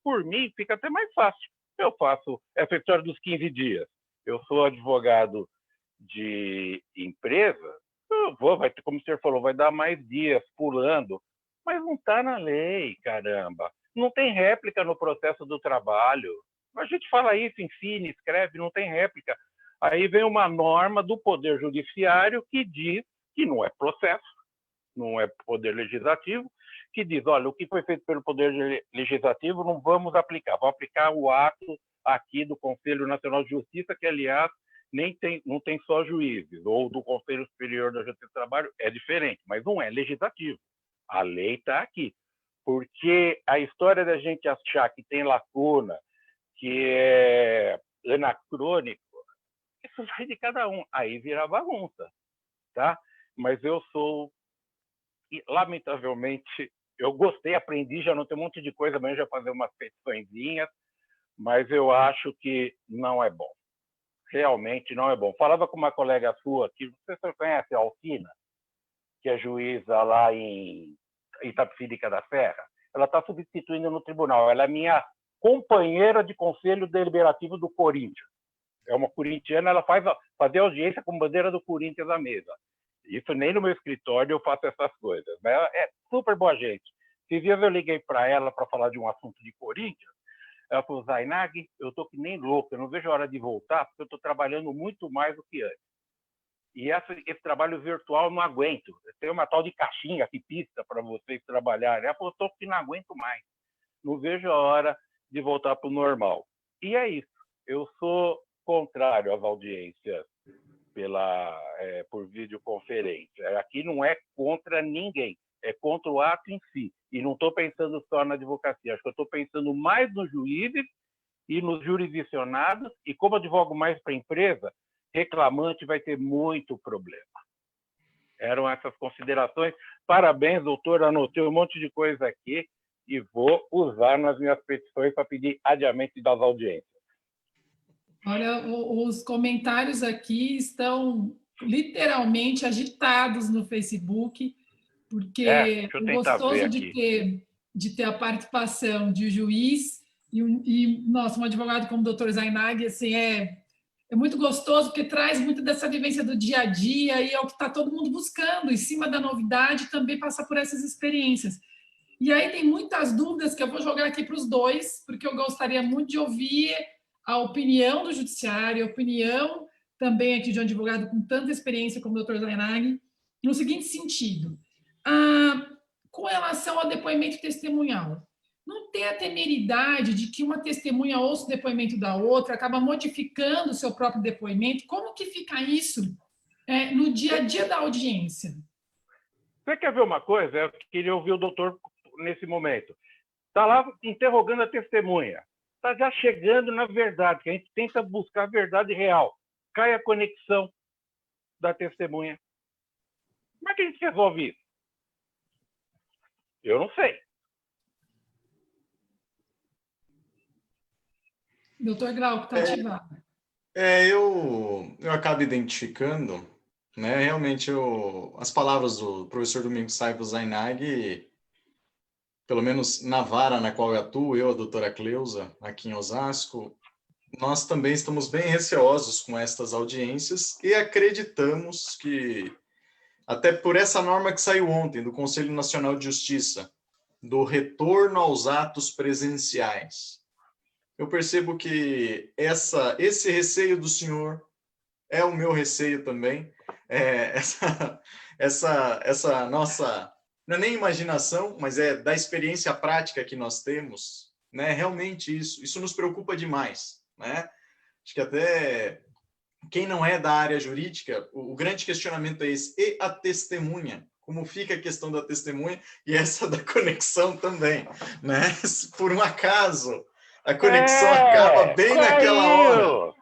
Por mim, fica até mais fácil. Eu faço essa história dos 15 dias. Eu sou advogado de empresa, como o senhor falou, vai dar mais dias pulando, mas não está na lei, caramba. Não tem réplica no processo do trabalho. A gente fala isso, ensina, escreve, não tem réplica. Aí vem uma norma do Poder Judiciário que diz que não é processo, não é Poder Legislativo, que diz, olha, o que foi feito pelo Poder Legislativo não vamos aplicar, vamos aplicar o ato aqui do Conselho Nacional de Justiça, que, aliás, não tem só juízes, ou do Conselho Superior da Justiça do Trabalho, é diferente, mas não é legislativo. A lei está aqui. Porque a história da gente achar que tem lacuna, que é anacrônico, isso vai de cada um. Aí vira bagunça, tá? Mas eu sou, lamentavelmente, eu gostei, aprendi, já não tem um monte de coisa, mas já fazer umas petiçõezinhas, mas eu acho que não é bom. Realmente não é bom. Falava com uma colega sua, que você conhece a Alcina, que é juíza lá em Itapecerica da Serra. Ela está substituindo no tribunal. Ela é minha companheira de conselho deliberativo do Corinthians. É uma corintiana, ela fazia audiência com bandeira do Corinthians à mesa. Isso nem no meu escritório eu faço essas coisas. Mas ela é super boa gente. Esses dias eu liguei para ela para falar de um assunto de Corinthians. Ela falou, Zainag, eu estou que nem louco, eu não vejo a hora de voltar, porque eu estou trabalhando muito mais do que antes. E esse trabalho virtual eu não aguento. Tem uma tal de caixinha que pista para vocês trabalharem. Ela falou, estou que não aguento mais. Não vejo a hora de voltar para o normal. E é isso. Eu sou contrário às audiências por videoconferência. Aqui não é contra ninguém. É contra o ato em si. E não estou pensando só na advocacia. Acho que eu estou pensando mais nos juízes e nos jurisdicionados. E como advogo mais para a empresa, reclamante vai ter muito problema. Eram essas considerações. Parabéns, doutor. Anotei um monte de coisa aqui e vou usar nas minhas petições para pedir adiamento das audiências. Olha, os comentários aqui estão literalmente agitados no Facebook, porque o gostoso de ter a participação de um juiz nossa, um advogado como o doutor Zainag, assim, é muito gostoso, porque traz muito dessa vivência do dia a dia e é o que está todo mundo buscando, em cima da novidade, também passar por essas experiências. E aí tem muitas dúvidas que eu vou jogar aqui para os dois, porque eu gostaria muito de ouvir a opinião do judiciário, a opinião também aqui de um advogado com tanta experiência como o doutor Zainag, no seguinte sentido. Com relação ao depoimento testemunhal, não tem a temeridade de que uma testemunha ouça o depoimento da outra, acaba modificando o seu próprio depoimento? Como que fica isso no dia a dia da audiência? Você quer ver uma coisa? Eu queria ouvir o doutor nesse momento. Está lá interrogando a testemunha. Está já chegando na verdade, que a gente tenta buscar a verdade real. Cai a conexão da testemunha. Como é que a gente resolve isso? Eu não sei. Doutor Glauco, está ativado. Eu acabo identificando, né, realmente as palavras do professor Domingos Saivo Zainag, pelo menos na vara na qual eu atuo, eu, a doutora Cleusa, aqui em Osasco, nós também estamos bem receosos com estas audiências e acreditamos que, até por essa norma que saiu ontem do Conselho Nacional de Justiça, do retorno aos atos presenciais, eu percebo que esse receio do senhor é o meu receio também. Essa nossa, não é nem imaginação, mas é da experiência prática que nós temos, né? Realmente isso nos preocupa demais, né? Acho que até quem não é da área jurídica, o grande questionamento é esse. E a testemunha? Como fica a questão da testemunha e essa da conexão também, né? Por um acaso, a conexão acaba bem naquela hora.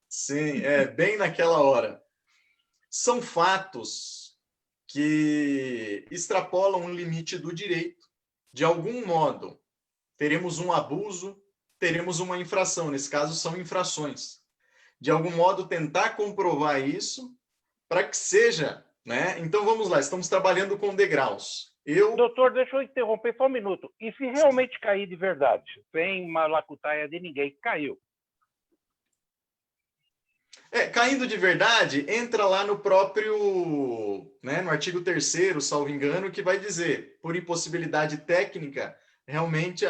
Sim, bem naquela hora. São fatos que extrapolam um limite do direito. De algum modo, teremos um abuso, teremos uma infração. Nesse caso, são infrações. De algum modo, tentar comprovar isso para que seja, né? Então, vamos lá, estamos trabalhando com degraus. Doutor, deixa eu interromper só um minuto. E se realmente cair de verdade, sem malacutaia de ninguém, caiu? Caindo de verdade, entra lá no próprio, né, no artigo 3º, salvo engano, que vai dizer, por impossibilidade técnica, realmente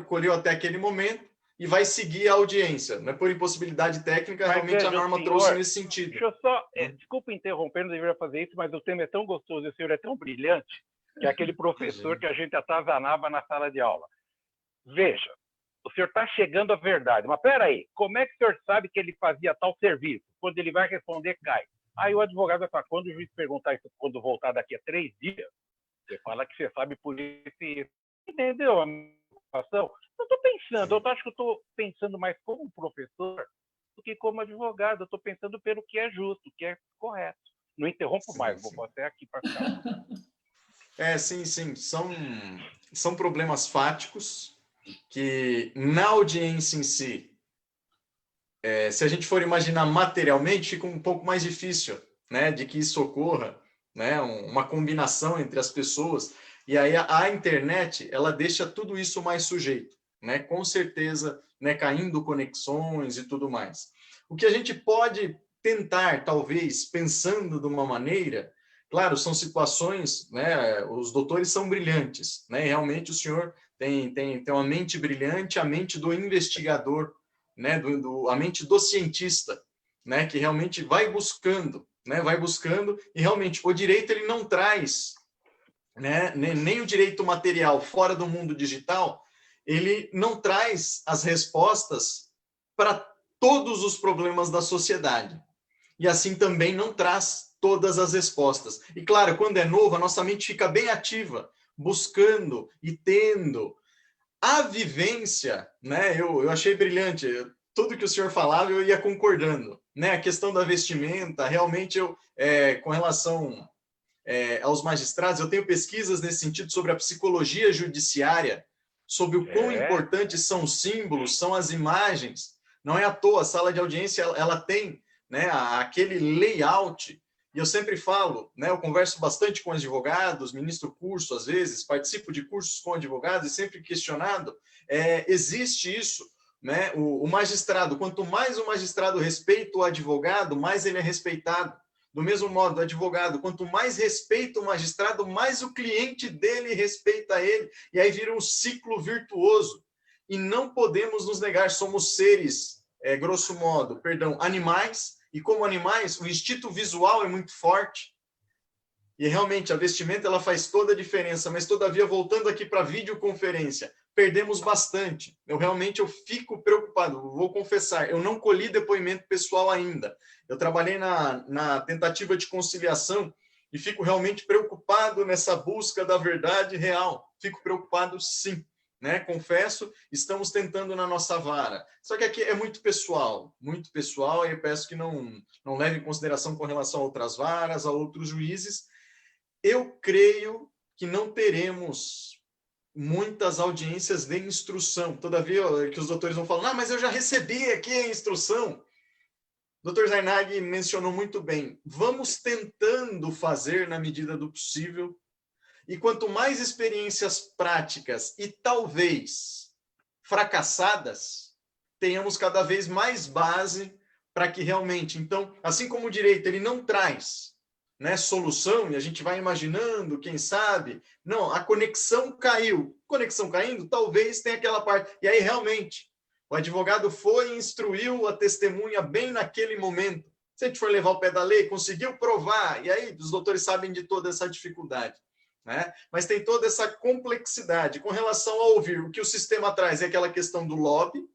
colheu até aquele momento e vai seguir a audiência. Né? Por impossibilidade técnica, mas realmente a norma trouxe nesse sentido. Deixa eu só, desculpa interromper, não deveria fazer isso, mas o tema é tão gostoso, o senhor é tão brilhante, que é aquele professor que a gente atazanava na sala de aula. Veja, o senhor está chegando à verdade, mas peraí, como é que o senhor sabe que ele fazia tal serviço? Quando ele vai responder, cai. Aí o advogado vai falar, quando o juiz perguntar isso, quando voltar daqui a 3 dias, você fala que você sabe por isso e isso. Entendeu a situação? Eu estou pensando, eu acho que eu estou pensando mais como um professor do que como advogado. Eu estou pensando pelo que é justo, o que é correto. Não interrompo mais, vou até aqui para cá. Sim. São problemas fáticos, que na audiência em si, se a gente for imaginar materialmente, fica um pouco mais difícil, né, de que isso ocorra, né, uma combinação entre as pessoas, e aí a internet, ela deixa tudo isso mais sujeito, né, com certeza, né, caindo conexões e tudo mais. O que a gente pode tentar, talvez, pensando de uma maneira, claro, são situações, né, os doutores são brilhantes, né, realmente o senhor tem uma mente brilhante, a mente do investigador, né, a mente do cientista, né, que realmente vai buscando, né, e realmente o direito ele não traz, né, nem o direito material fora do mundo digital, ele não traz as respostas para todos os problemas da sociedade. E assim também não traz todas as respostas. E claro, quando é novo, a nossa mente fica bem ativa, buscando e tendo a vivência, né? Eu achei brilhante. Tudo que o senhor falava, eu ia concordando. Né? A questão da vestimenta, realmente, com relação aos magistrados, eu tenho pesquisas nesse sentido sobre a psicologia judiciária, sobre o quão importantes são os símbolos, são as imagens. Não é à toa, a sala de audiência ela tem, né, aquele layout. E eu sempre falo, né, eu converso bastante com advogados, ministro curso às vezes, participo de cursos com advogados e sempre questionado, existe isso, né? O magistrado, quanto mais o magistrado respeita o advogado, mais ele é respeitado. Do mesmo modo, o advogado, quanto mais respeita o magistrado, mais o cliente dele respeita ele, e aí vira um ciclo virtuoso. E não podemos nos negar, somos seres, grosso modo, perdão, animais, e como animais, o instinto visual é muito forte. E realmente a vestimenta ela faz toda a diferença, mas todavia, voltando aqui para a videoconferência, perdemos bastante. Eu fico preocupado, vou confessar, eu não colhi depoimento pessoal ainda. Eu trabalhei na tentativa de conciliação e fico realmente preocupado nessa busca da verdade real. Fico preocupado, sim. Né? Confesso, estamos tentando na nossa vara. Só que aqui é muito pessoal, e eu peço que não leve em consideração com relação a outras varas, a outros juízes. Eu creio que não teremos muitas audiências de instrução. Todavia, que os doutores vão falar, mas eu já recebi aqui a instrução. O doutor Zainag mencionou muito bem. Vamos tentando fazer na medida do possível. E quanto mais experiências práticas e talvez fracassadas, tenhamos cada vez mais base para que realmente, então, assim como o direito ele não traz, né, solução, e a gente vai imaginando, quem sabe, não, a conexão caiu. Conexão caindo, talvez tenha aquela parte. E aí, realmente, o advogado foi e instruiu a testemunha bem naquele momento. Se a gente for levar o pé da lei, conseguiu provar, e aí os doutores sabem de toda essa dificuldade. Né? Mas tem toda essa complexidade. Com relação a ouvir, o que o sistema traz é aquela questão do lobby,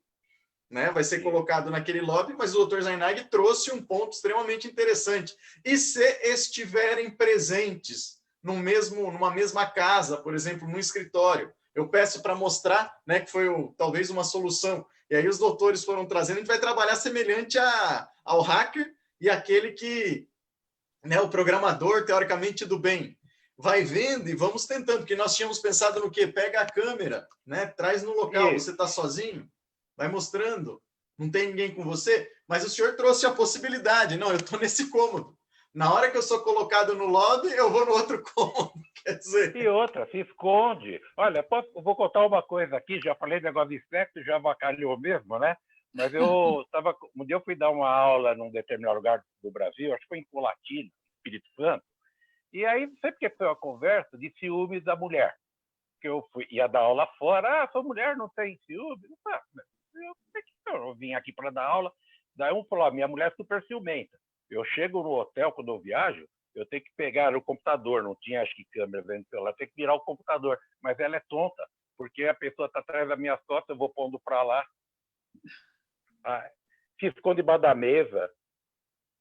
né? Vai ser colocado naquele lobby, mas o Dr. Zainag trouxe um ponto extremamente interessante. E se estiverem presentes numa mesma casa, por exemplo, num escritório, eu peço para mostrar, né, que foi talvez uma solução. E aí os doutores foram trazendo, a gente vai trabalhar semelhante ao hacker e aquele que, né, o programador, teoricamente, do bem. Vai vendo e vamos tentando, porque nós tínhamos pensado no quê? Pega a câmera, né, traz no local, você está sozinho, vai mostrando, não tem ninguém com você, mas o senhor trouxe a possibilidade, não, eu estou nesse cômodo. Na hora que eu sou colocado no lobby, eu vou no outro cômodo, quer dizer... E outra, se esconde. Olha, vou contar uma coisa aqui, já falei do negócio de sexo, já avacalhou mesmo, né? Mas um dia eu fui dar uma aula num determinado lugar do Brasil, acho que foi em Colatina, Espírito Santo, e aí sempre que foi uma conversa de ciúmes da mulher, que eu ia dar aula fora, sua mulher não tem ciúmes? Eu vim aqui para dar aula, daí um falou, minha mulher é super ciumenta, eu chego no hotel quando eu viajo, eu tenho que pegar o computador, não tinha acho que câmera dentro do celular, eu tenho que virar o computador, mas ela é tonta, porque a pessoa está atrás da minha costas, eu vou pondo para lá, se esconde debaixo da mesa.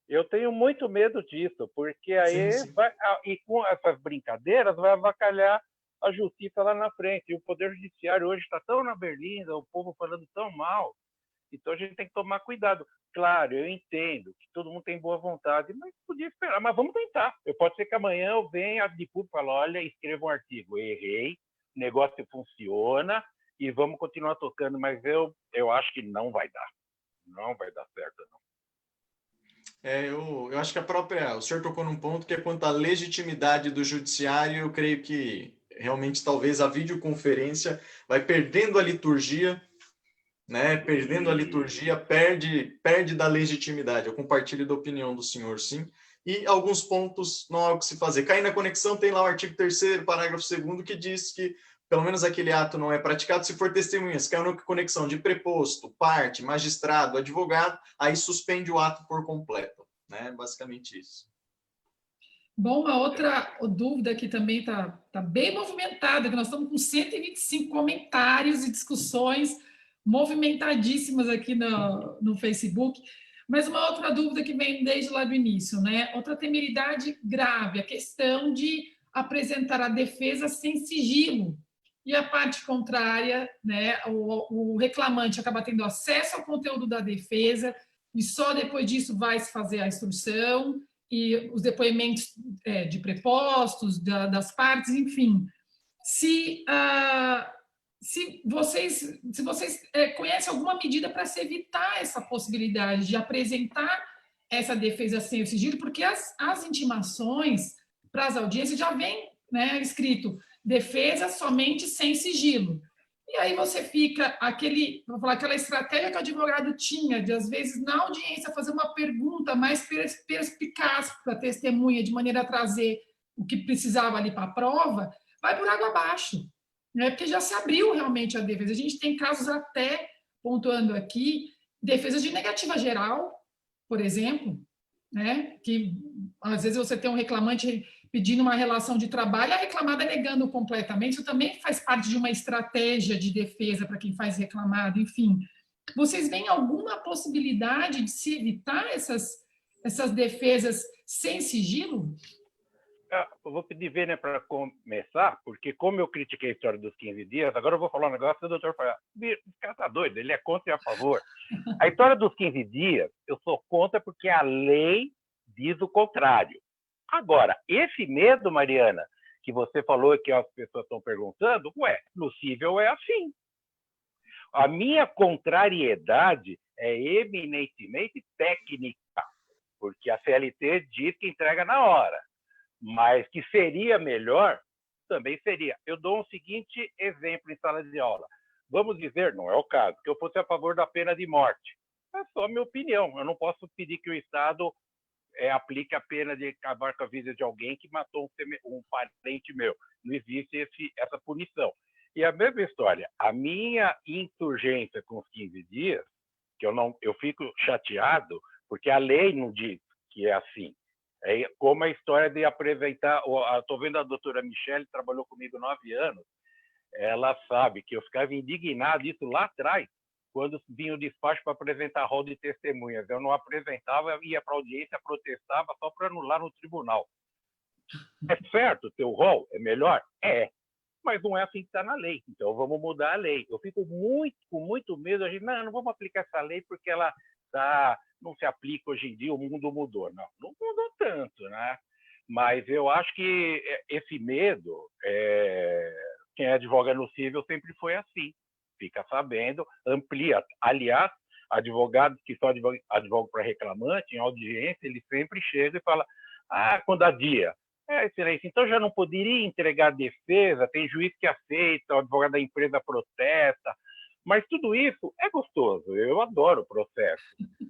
Eu tenho muito medo disso, porque aí sim. E com essas brincadeiras vai avacalhar a justiça lá na frente. E o Poder Judiciário hoje está tão na berlinda, o povo falando tão mal, então a gente tem que tomar cuidado. Claro, eu entendo que todo mundo tem boa vontade, mas podia esperar, mas vamos tentar. Pode ser que amanhã eu venha de público e fale, olha, escreva um artigo, errei, o negócio funciona, e vamos continuar tocando, mas eu acho que não vai dar. Não vai dar certo, não. Eu acho que o senhor tocou num ponto que é quanto à legitimidade do judiciário, eu creio que realmente talvez a videoconferência vai perdendo a liturgia, né? Perdendo a liturgia, perde da legitimidade. Eu compartilho da opinião do senhor, sim. E alguns pontos não há o que se fazer. Cair na conexão, tem lá o artigo 3º, parágrafo 2º, que diz que pelo menos aquele ato não é praticado se for testemunha. Se caiu na conexão de preposto, parte, magistrado, advogado, aí suspende o ato por completo, né? Basicamente isso. Bom, uma outra dúvida que também está bem movimentada, que nós estamos com 125 comentários e discussões movimentadíssimas aqui no Facebook, mas uma outra dúvida que vem desde lá do início, né? Outra temeridade grave, a questão de apresentar a defesa sem sigilo, e a parte contrária, né? O reclamante acaba tendo acesso ao conteúdo da defesa, e só depois disso vai se fazer a instrução, e os depoimentos de prepostos, das partes, enfim. Se vocês conhecem alguma medida para se evitar essa possibilidade de apresentar essa defesa sem o sigilo, porque as intimações para as audiências já vem, né, escrito defesa somente sem sigilo. E aí você fica aquela estratégia que o advogado tinha de, às vezes, na audiência, fazer uma pergunta mais perspicaz para a testemunha, de maneira a trazer o que precisava ali para a prova, vai por água abaixo, né? Porque já se abriu realmente a defesa. A gente tem casos até, pontuando aqui, defesas de negativa geral, por exemplo, né? Que às vezes você tem um reclamante pedindo uma relação de trabalho, a reclamada negando completamente, isso também faz parte de uma estratégia de defesa para quem faz reclamado, enfim. Vocês veem alguma possibilidade de se evitar essas defesas sem sigilo? Eu vou pedir Vênia para começar, porque como eu critiquei a história dos 15 dias, agora eu vou falar um negócio, o doutor fala, esse cara tá doido, ele é contra e a favor. A história dos 15 dias, eu sou contra porque a lei diz o contrário. Agora, esse medo, Mariana, que você falou que as pessoas estão perguntando, no cível é assim. A minha contrariedade é eminentemente técnica, porque a CLT diz que entrega na hora, mas que seria melhor, também seria. Eu dou um seguinte exemplo em sala de aula. Vamos dizer, não é o caso, que eu fosse a favor da pena de morte. É só a minha opinião. Eu não posso pedir que o Estado aplique a pena de acabar com a vida de alguém que matou um parente meu. Não existe essa punição. E a mesma história, a minha insurgência com os 15 dias, que eu fico chateado, porque a lei não diz que é assim. É como a história de apresentar... Estou vendo a doutora Michele, trabalhou comigo 9 anos, ela sabe que eu ficava indignado isso lá atrás, quando vinha o despacho para apresentar rol de testemunhas. Eu não apresentava, eu ia para a audiência, protestava só para anular no tribunal. É certo o teu rol? É melhor? É. Mas não é assim que está na lei. Então, vamos mudar a lei. Eu fico com muito medo. A gente, não vamos aplicar essa lei porque ela não se aplica hoje em dia, o mundo mudou. Não mudou tanto, né? Mas eu acho que esse medo, quem advoga no cível sempre foi assim. Fica sabendo, amplia. Aliás, advogados que só advogam para reclamante, em audiência, ele sempre chega e fala, quando adia. Excelência, então já não poderia entregar defesa, tem juiz que aceita, o advogado da empresa protesta, mas tudo isso é gostoso, eu adoro o processo,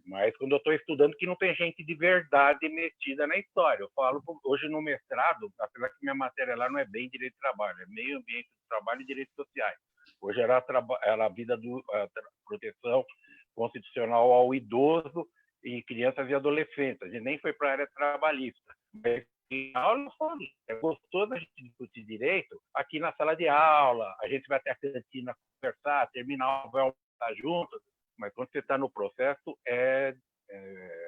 mas quando eu estou estudando que não tem gente de verdade metida na história, eu falo hoje no mestrado, apesar que minha matéria lá não é bem direito de trabalho, é meio ambiente de trabalho e direitos sociais, hoje era a vida a proteção constitucional ao idoso e crianças e adolescentes, a gente nem foi para a área trabalhista, mas em aula é gostoso a gente discutir direito aqui na sala de aula, a gente vai até a cantina conversar, terminar, vai almoçar juntos, mas quando você está no processo é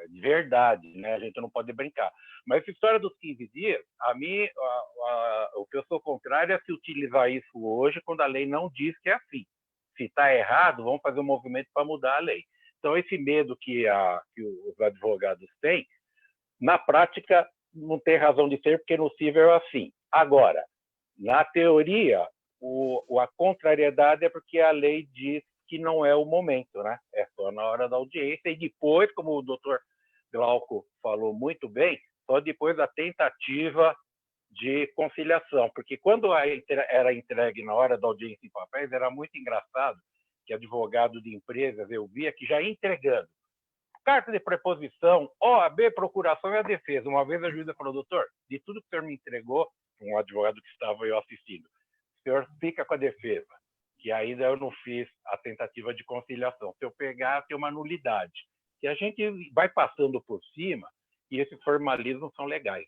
de verdade, né? A gente não pode brincar. Mas essa história dos 15 dias, a mim, o que eu sou contrário é se utilizar isso hoje quando a lei não diz que é assim. Se está errado, vamos fazer um movimento para mudar a lei. Então, esse medo que os advogados têm, na prática, não tem razão de ser, porque no cível é assim. Agora, na teoria, a contrariedade é porque a lei diz que não é o momento, né? É só na hora da audiência e depois, como o doutor Glauco falou muito bem, só depois da tentativa de conciliação, porque quando era entregue na hora da audiência em papéis, era muito engraçado que advogado de empresas eu via que já ia entregando carta de preposição, OAB, procuração e a defesa. Uma vez a juíza falou, doutor, de tudo que o senhor me entregou, um advogado que estava eu assistindo, o senhor fica com a defesa, que ainda eu não fiz a tentativa de conciliação. Se eu pegar, tem uma nulidade. E a gente vai passando por cima e esses formalismos são legais.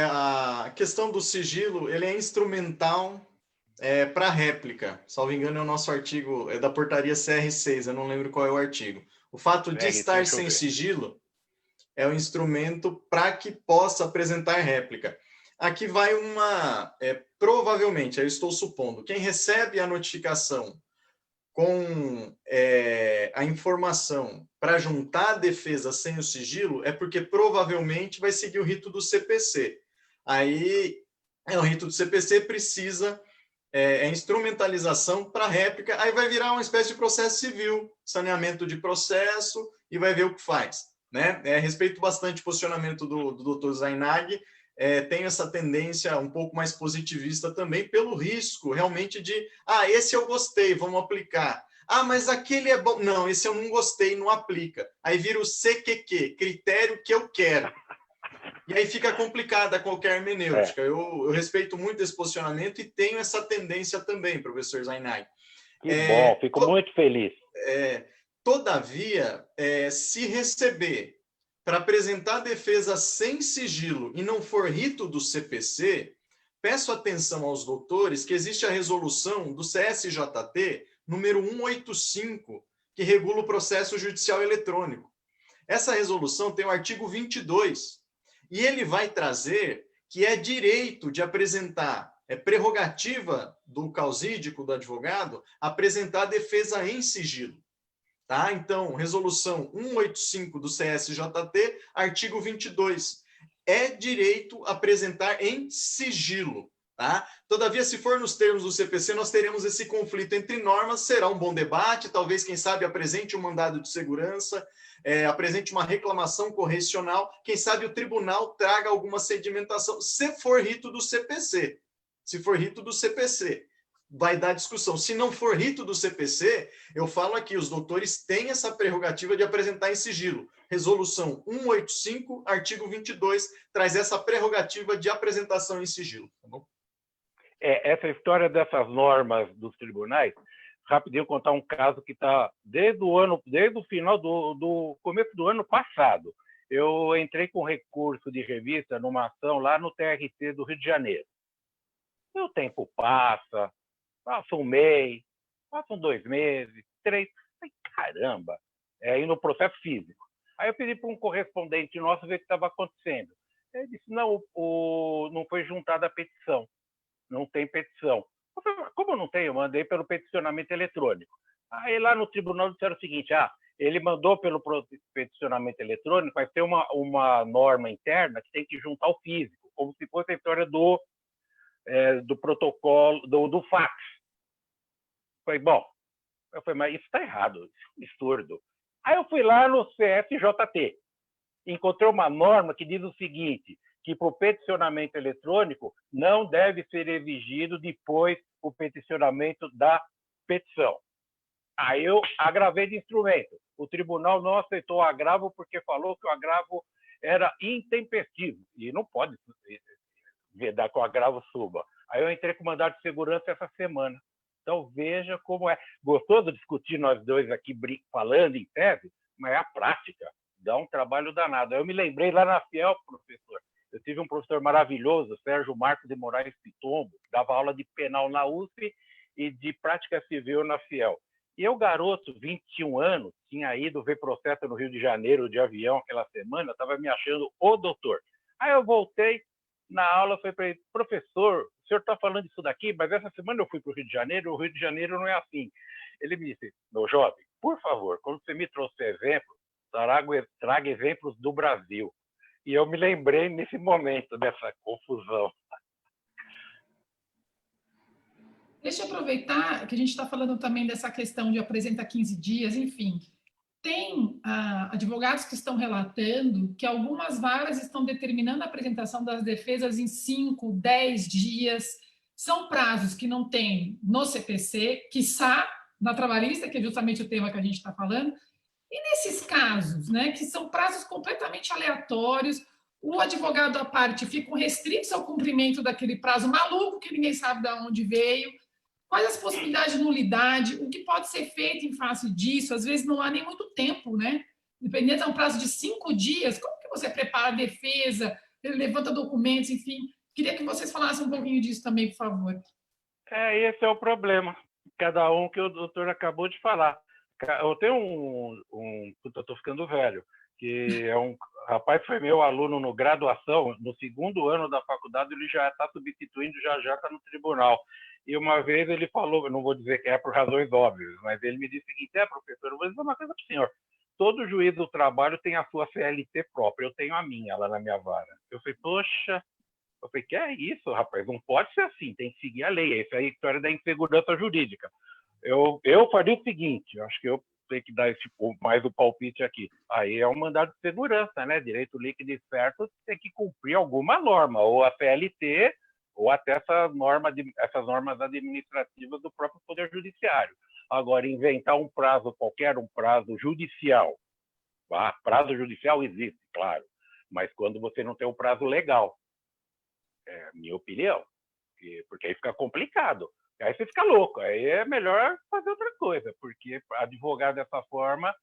A questão do sigilo, ele é instrumental para réplica. Salvo engano, é o nosso artigo, é da portaria CR6, eu não lembro qual é o artigo. O fato de estar sem sigilo é um instrumento para que possa apresentar réplica. Aqui vai provavelmente, eu estou supondo, quem recebe a notificação com a informação para juntar a defesa sem o sigilo é porque provavelmente vai seguir o rito do CPC. Aí, o rito do CPC precisa instrumentalização para réplica, aí vai virar uma espécie de processo civil, saneamento de processo, e vai ver o que faz. Né? Respeito bastante o posicionamento do Dr. Zainag, tenho essa tendência um pouco mais positivista também, pelo risco realmente de, esse eu gostei, vamos aplicar. Mas aquele é bom. Não, esse eu não gostei, não aplica. Aí vira o CQQ, critério que eu quero. E aí fica complicada qualquer hermenêutica. Eu respeito muito esse posicionamento e tenho essa tendência também, professor Zainag. Que bom, fico muito feliz. Todavia, se receber para apresentar defesa sem sigilo e não for rito do CPC, peço atenção aos doutores que existe a resolução do CSJT número 185, que regula o processo judicial eletrônico. Essa resolução tem o artigo 22, e ele vai trazer que é direito de apresentar, é prerrogativa do causídico, do advogado, apresentar defesa em sigilo. Tá? Então, resolução 185 do CSJT, artigo 22. É direito apresentar em sigilo. Tá? Todavia, se for nos termos do CPC, nós teremos esse conflito entre normas, será um bom debate, talvez, quem sabe, apresente um mandado de segurança, apresente uma reclamação correcional, quem sabe o tribunal traga alguma sedimentação, se for rito do CPC. Se for rito do CPC. Vai dar discussão. Se não for rito do CPC, eu falo aqui, os doutores têm essa prerrogativa de apresentar em sigilo. Resolução 185, artigo 22, traz essa prerrogativa de apresentação em sigilo. Tá bom? Essa história dessas normas dos tribunais, rapidinho contar um caso que está desde o final do começo do ano passado. Eu entrei com recurso de revista numa ação lá no TRT do Rio de Janeiro. O tempo passa um mês, passam 2 meses, 3, caramba, e no processo físico. Aí eu pedi para um correspondente nosso ver o que estava acontecendo. Ele disse, não foi juntada a petição, não tem petição. Eu falei, como não tem? Eu mandei pelo peticionamento eletrônico. Aí lá no tribunal disseram o seguinte, ele mandou pelo peticionamento eletrônico, vai ter uma norma interna que tem que juntar o físico, como se fosse a história do protocolo, do fax. Eu falei, mas isso está errado, isso é um absurdo. Aí eu fui lá no CSJT, encontrei uma norma que diz o seguinte, que para o peticionamento eletrônico não deve ser exigido depois o peticionamento da petição. Aí eu agravei de instrumento. O tribunal não aceitou o agravo porque falou que o agravo era intempestivo, e não pode vedar que o agravo suba. Aí eu entrei com mandado de segurança essa semana. Então, veja como é. Gostoso discutir nós dois aqui falando em tese, mas é a prática. Dá um trabalho danado. Eu me lembrei lá na Fiel, professor. Eu tive um professor maravilhoso, Sérgio Marcos de Moraes Pitombo, dava aula de penal na USP e de prática civil na Fiel. E eu, garoto, 21 anos, tinha ido ver processo no Rio de Janeiro de avião aquela semana, estava me achando o doutor. Aí eu voltei na aula, falei para ele, professor, o senhor está falando isso daqui, mas essa semana eu fui para o Rio de Janeiro, o Rio de Janeiro não é assim. Ele me disse, meu jovem, por favor, quando você me trouxer exemplos, traga exemplos do Brasil. E eu me lembrei nesse momento dessa confusão. Deixa eu aproveitar que a gente está falando também dessa questão de apresentar 15 dias, enfim. Tem advogados que estão relatando que algumas varas estão determinando a apresentação das defesas em 5, 10 dias. São prazos que não tem no CPC, quiçá na trabalhista, que é justamente o tema que a gente está falando. E nesses casos, né, que são prazos completamente aleatórios, o advogado à parte fica restrito ao cumprimento daquele prazo maluco que ninguém sabe de onde veio. Quais as possibilidades de nulidade? O que pode ser feito em face disso? Às vezes não há nem muito tempo, né? Dependendo de um prazo de 5 dias, como que você prepara a defesa, levanta documentos, enfim. Queria que vocês falassem um pouquinho disso também, por favor. Esse é o problema. Cada um que o doutor acabou de falar. Eu tenho eu estou ficando velho, que é um rapaz, foi meu aluno no graduação, no 2º ano da faculdade, ele já está substituindo, já está no tribunal. E uma vez ele falou, eu não vou dizer que é por razões óbvias, mas ele me disse o seguinte: professor, eu vou dizer uma coisa para o senhor. Todo juiz do trabalho tem a sua CLT própria, eu tenho a minha lá na minha vara. Eu falei, poxa, que é isso, rapaz? Não pode ser assim, tem que seguir a lei. Isso aí é a história da insegurança jurídica. Eu faria o seguinte, acho que eu tenho que dar mais o palpite aqui. Aí é um mandado de segurança, né? Direito líquido e certo, tem que cumprir alguma norma, ou a CLT, ou até essas normas administrativas do próprio Poder Judiciário. Agora, inventar um prazo qualquer, um prazo judicial. Prazo judicial existe, claro, mas quando você não tem um prazo legal, é a minha opinião, porque aí fica complicado. Aí você fica louco, aí é melhor fazer outra coisa, porque advogar dessa forma,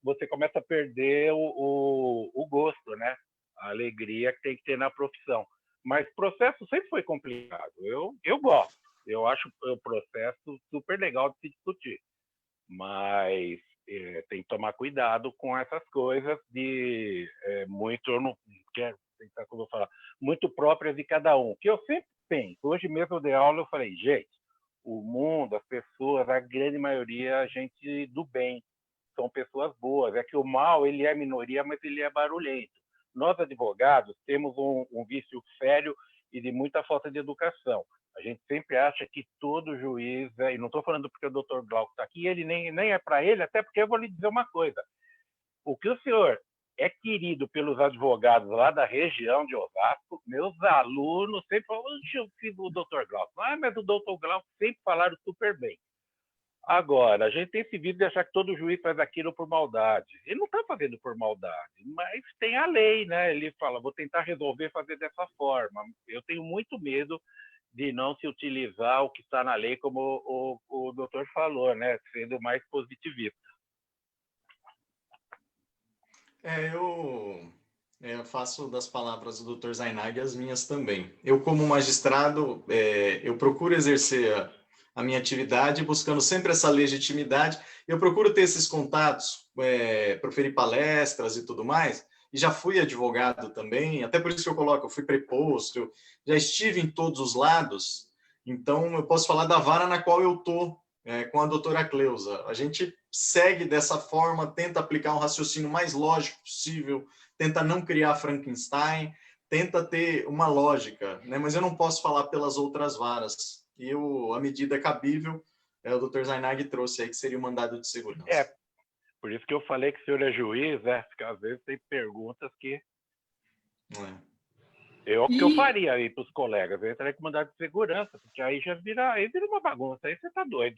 você começa a perder o gosto, né? A alegria que tem que ter na profissão. Mas o processo sempre foi complicado. Eu gosto, eu acho o processo super legal de se discutir, mas tem que tomar cuidado com essas coisas de muito, eu não quero tentar como eu falar, muito próprias de cada um, que eu sempre penso. Hoje mesmo eu dei aula, eu falei, gente, o mundo, as pessoas, a grande maioria, gente do bem, são pessoas boas. É que o mal, ele é minoria, mas ele é barulhento. Nós, advogados, temos um vício sério e de muita falta de educação. A gente sempre acha que todo juiz, e não estou falando porque o doutor Glauco está aqui, ele nem é para ele, até porque eu vou lhe dizer uma coisa. O que o senhor é querido pelos advogados lá da região de Osasco, meus alunos sempre falam, eu fiz o doutor Glauco. Mas o doutor Glauco sempre falaram super bem. Agora, a gente tem esse vício de achar que todo juiz faz aquilo por maldade. Ele não está fazendo por maldade, mas tem a lei, né? Ele fala, vou tentar resolver fazer dessa forma. Eu tenho muito medo de não se utilizar o que está na lei, como o doutor falou, né? Sendo mais positivista. Eu faço das palavras do Dr. Zainag as minhas também. Eu, como magistrado, eu procuro exercer a minha atividade buscando sempre essa legitimidade. Eu procuro ter esses contatos, proferir palestras e tudo mais, e já fui advogado também, até por isso que eu fui preposto, eu já estive em todos os lados, então eu posso falar da vara na qual eu estou, com a doutora Cleusa. A gente segue dessa forma, tenta aplicar um raciocínio mais lógico possível, tenta não criar Frankenstein, tenta ter uma lógica, né? Mas eu não posso falar pelas outras varas. E a medida cabível, o Dr. Zainag trouxe aí, que seria o mandado de segurança. Por isso que eu falei que o senhor é juiz, porque às vezes tem perguntas que... O que eu faria aí para os colegas? Eu entraria com mandado de segurança, porque aí já vira uma bagunça, aí você está doido.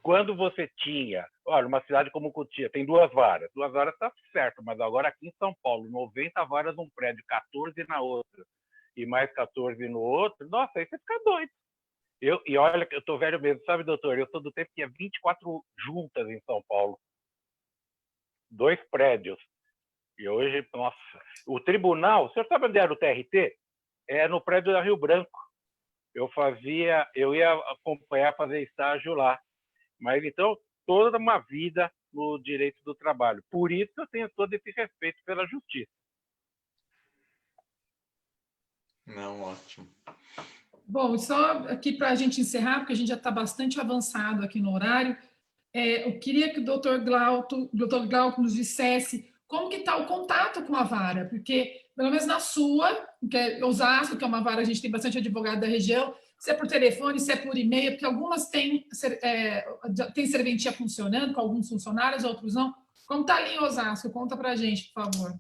Quando você tinha, olha, uma cidade como Cotia, tem 2 varas está certo, mas agora aqui em São Paulo, 90 varas num prédio, 14 na outra, e mais 14 no outro, nossa, aí você fica doido. E olha, eu tô velho mesmo, sabe, doutor? Eu sou do tempo que tinha 24 juntas em São Paulo. 2 prédios. E hoje, nossa, o tribunal, o senhor sabe onde era o TRT? É no prédio da Rio Branco. Eu ia acompanhar, fazer estágio lá. Mas então, toda uma vida no direito do trabalho. Por isso eu tenho todo esse respeito pela justiça. Não, ótimo. Bom, só aqui para a gente encerrar, porque a gente já está bastante avançado aqui no horário, eu queria que o Dr. Glauco nos dissesse como que está o contato com a vara, porque, pelo menos na sua, que é Osasco, que é uma vara, a gente tem bastante advogado da região, se é por telefone, se é por e-mail, porque algumas têm serventia funcionando com alguns funcionários, outros não. Como está ali em Osasco? Conta para a gente, por favor.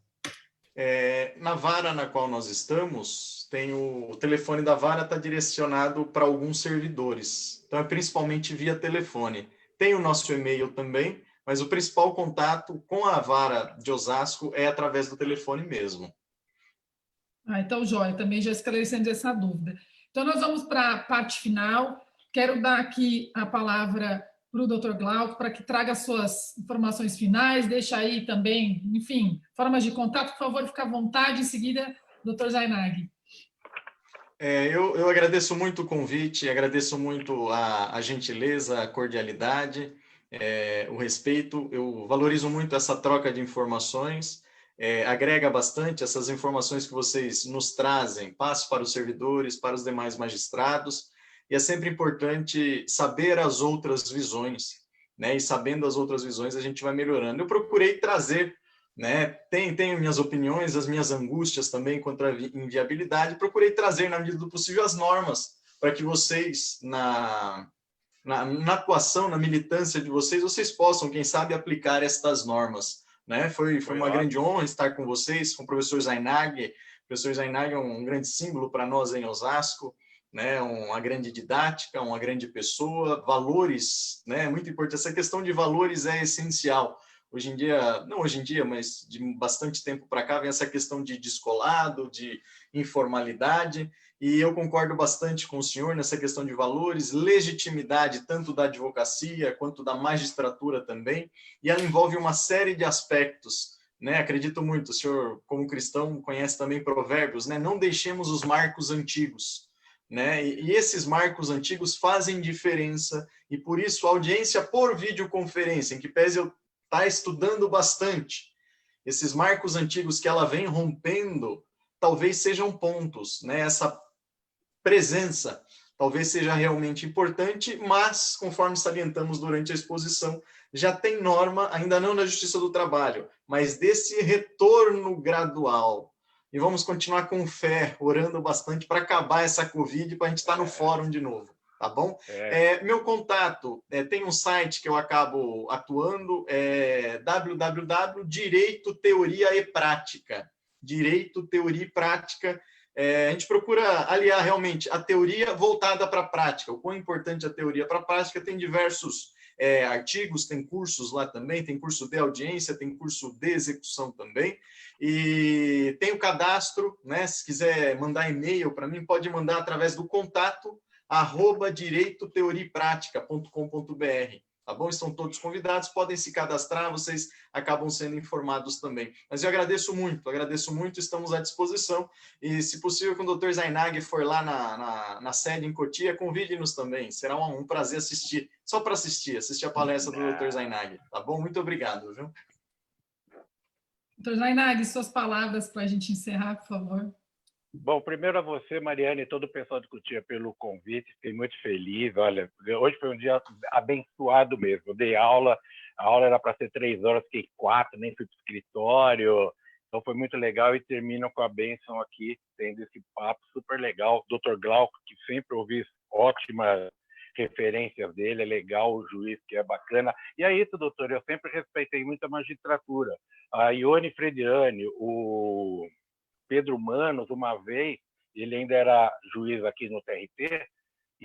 Na vara na qual nós estamos, tem o telefone da vara está direcionado para alguns servidores. Então, é principalmente via telefone. Tem o nosso e-mail também, mas o principal contato com a vara de Osasco é através do telefone mesmo. Então, joia, também já esclarecendo essa dúvida. Então, nós vamos para a parte final. Quero dar aqui a palavra para o Dr. Glauco, para que traga as suas informações finais, deixa aí também, enfim, formas de contato, por favor, fique à vontade. Em seguida, Dr. Zainag. Eu agradeço muito o convite, agradeço muito a gentileza, a cordialidade, o respeito. Eu valorizo muito essa troca de informações, agrega bastante essas informações que vocês nos trazem, passo para os servidores, para os demais magistrados, e é sempre importante saber as outras visões, né? E sabendo as outras visões, a gente vai melhorando. Eu procurei trazer, né? Tenho minhas opiniões, as minhas angústias também contra a inviabilidade, procurei trazer, na medida do possível, as normas, para que vocês, na atuação, na militância de vocês possam, quem sabe, aplicar estas normas, né? Foi uma grande honra estar com vocês, com o professor Zainag. O professor Zainag é um grande símbolo para nós em Osasco, né? Uma grande didática, uma grande pessoa, valores, né? Muito importante. Essa questão de valores é essencial. Hoje em dia, não hoje em dia, mas de bastante tempo para cá, vem essa questão de descolado, de informalidade, e eu concordo bastante com o senhor nessa questão de valores, legitimidade, tanto da advocacia quanto da magistratura também, e ela envolve uma série de aspectos, né? Acredito muito, o senhor, como cristão, conhece também provérbios, né? Não deixemos os marcos antigos, né? E esses marcos antigos fazem diferença, e por isso a audiência por videoconferência, em que pese eu estar estudando bastante, esses marcos antigos que ela vem rompendo, talvez sejam pontos, né? Essa presença talvez seja realmente importante, mas, conforme salientamos durante a exposição, já tem norma, ainda não na Justiça do Trabalho, mas desse retorno gradual. E vamos continuar com fé, orando bastante para acabar essa Covid, para a gente estar no fórum de novo, tá bom? Meu contato, tem um site que eu acabo atuando, www.direito, teoria e prática. Direito, teoria e prática. A gente procura aliar realmente a teoria voltada para a prática. O quão importante a teoria para a prática, tem diversos artigos, tem cursos lá também, tem curso de audiência, tem curso de execução também, e tem o cadastro, né? Se quiser mandar e-mail para mim, pode mandar através do contato @direitoteoriapratica.com.br, tá bom? Estão todos convidados, podem se cadastrar, vocês acabam sendo informados também. Mas eu agradeço muito, estamos à disposição, e se possível, quando o Dr. Zainag for lá na sede em Cotia, convide-nos também, será um prazer assistir, só para assistir a palestra do Dr. Zainag, tá bom? Muito obrigado, viu? Dr. Zainag, suas palavras para a gente encerrar, por favor. Bom, primeiro a você, Mariana, e todo o pessoal de Cotia pelo convite, fiquei muito feliz. Olha, hoje foi um dia abençoado mesmo. Eu dei aula, a aula era para ser 3 horas, fiquei 4, nem fui para o escritório. Então foi muito legal, e termino com a bênção aqui, tendo esse papo super legal. Dr. Glauco, que sempre ouvi ótimas referências dele, é legal, o juiz que é bacana. E é isso, doutor, eu sempre respeitei muito a magistratura. A Ione Frediani, o Pedro Manos, uma vez, ele ainda era juiz aqui no TRT,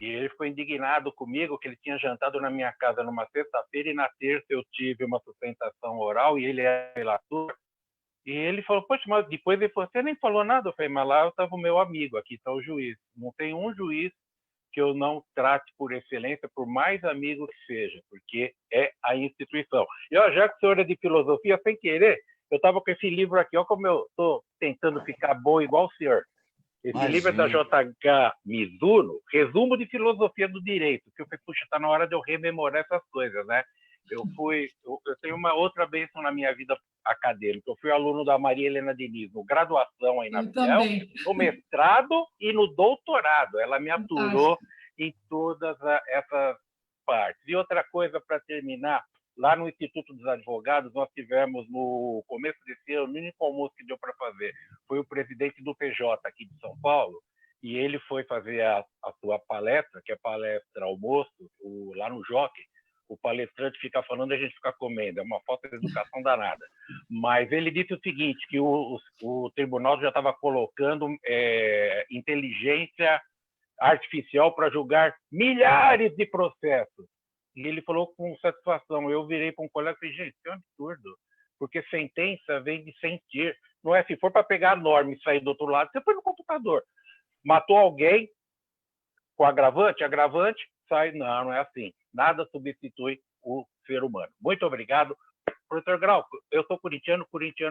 e ele ficou indignado comigo que ele tinha jantado na minha casa numa sexta-feira, e na terça eu tive uma sustentação oral, e ele é relator, e ele falou, poxa, mas depois ele falou, você nem falou nada. Eu falei, mas lá eu estava o meu amigo, aqui está o juiz. Não tem um juiz que eu não trate por excelência, por mais amigo que seja, porque é a instituição. E ó, já que o senhor é de filosofia, sem querer, eu estava com esse livro aqui, olha como eu estou tentando ficar bom igual o senhor. Esse livro é da J.H. Mizuno, Resumo de Filosofia do Direito, que eu falei, puxa, está na hora de eu rememorar essas coisas, né? Eu tenho uma outra bênção na minha vida acadêmica. Eu fui aluno da Maria Helena Diniz, no graduação aí na FIEL, no mestrado e no doutorado. Ela me aturou em todas essas partes. E outra coisa, para terminar, lá no Instituto dos Advogados, nós tivemos, no começo desse ano, o único almoço que deu para fazer foi o presidente do PJ aqui de São Paulo, e ele foi fazer a sua palestra, que é palestra almoço, lá no Jockey. O palestrante fica falando e a gente fica comendo, é uma falta de educação danada. Mas ele disse o seguinte, que o tribunal já estava colocando inteligência artificial para julgar milhares de processos. E ele falou com satisfação. Eu virei para um colega e falei, gente, isso é um absurdo, porque sentença vem de sentir. Não é assim, for para pegar a norma e sair do outro lado, você põe no computador. Matou alguém com agravante, sai. Não, não é assim. Nada substitui o ser humano. Muito obrigado. Professor Glauco, eu sou corintiano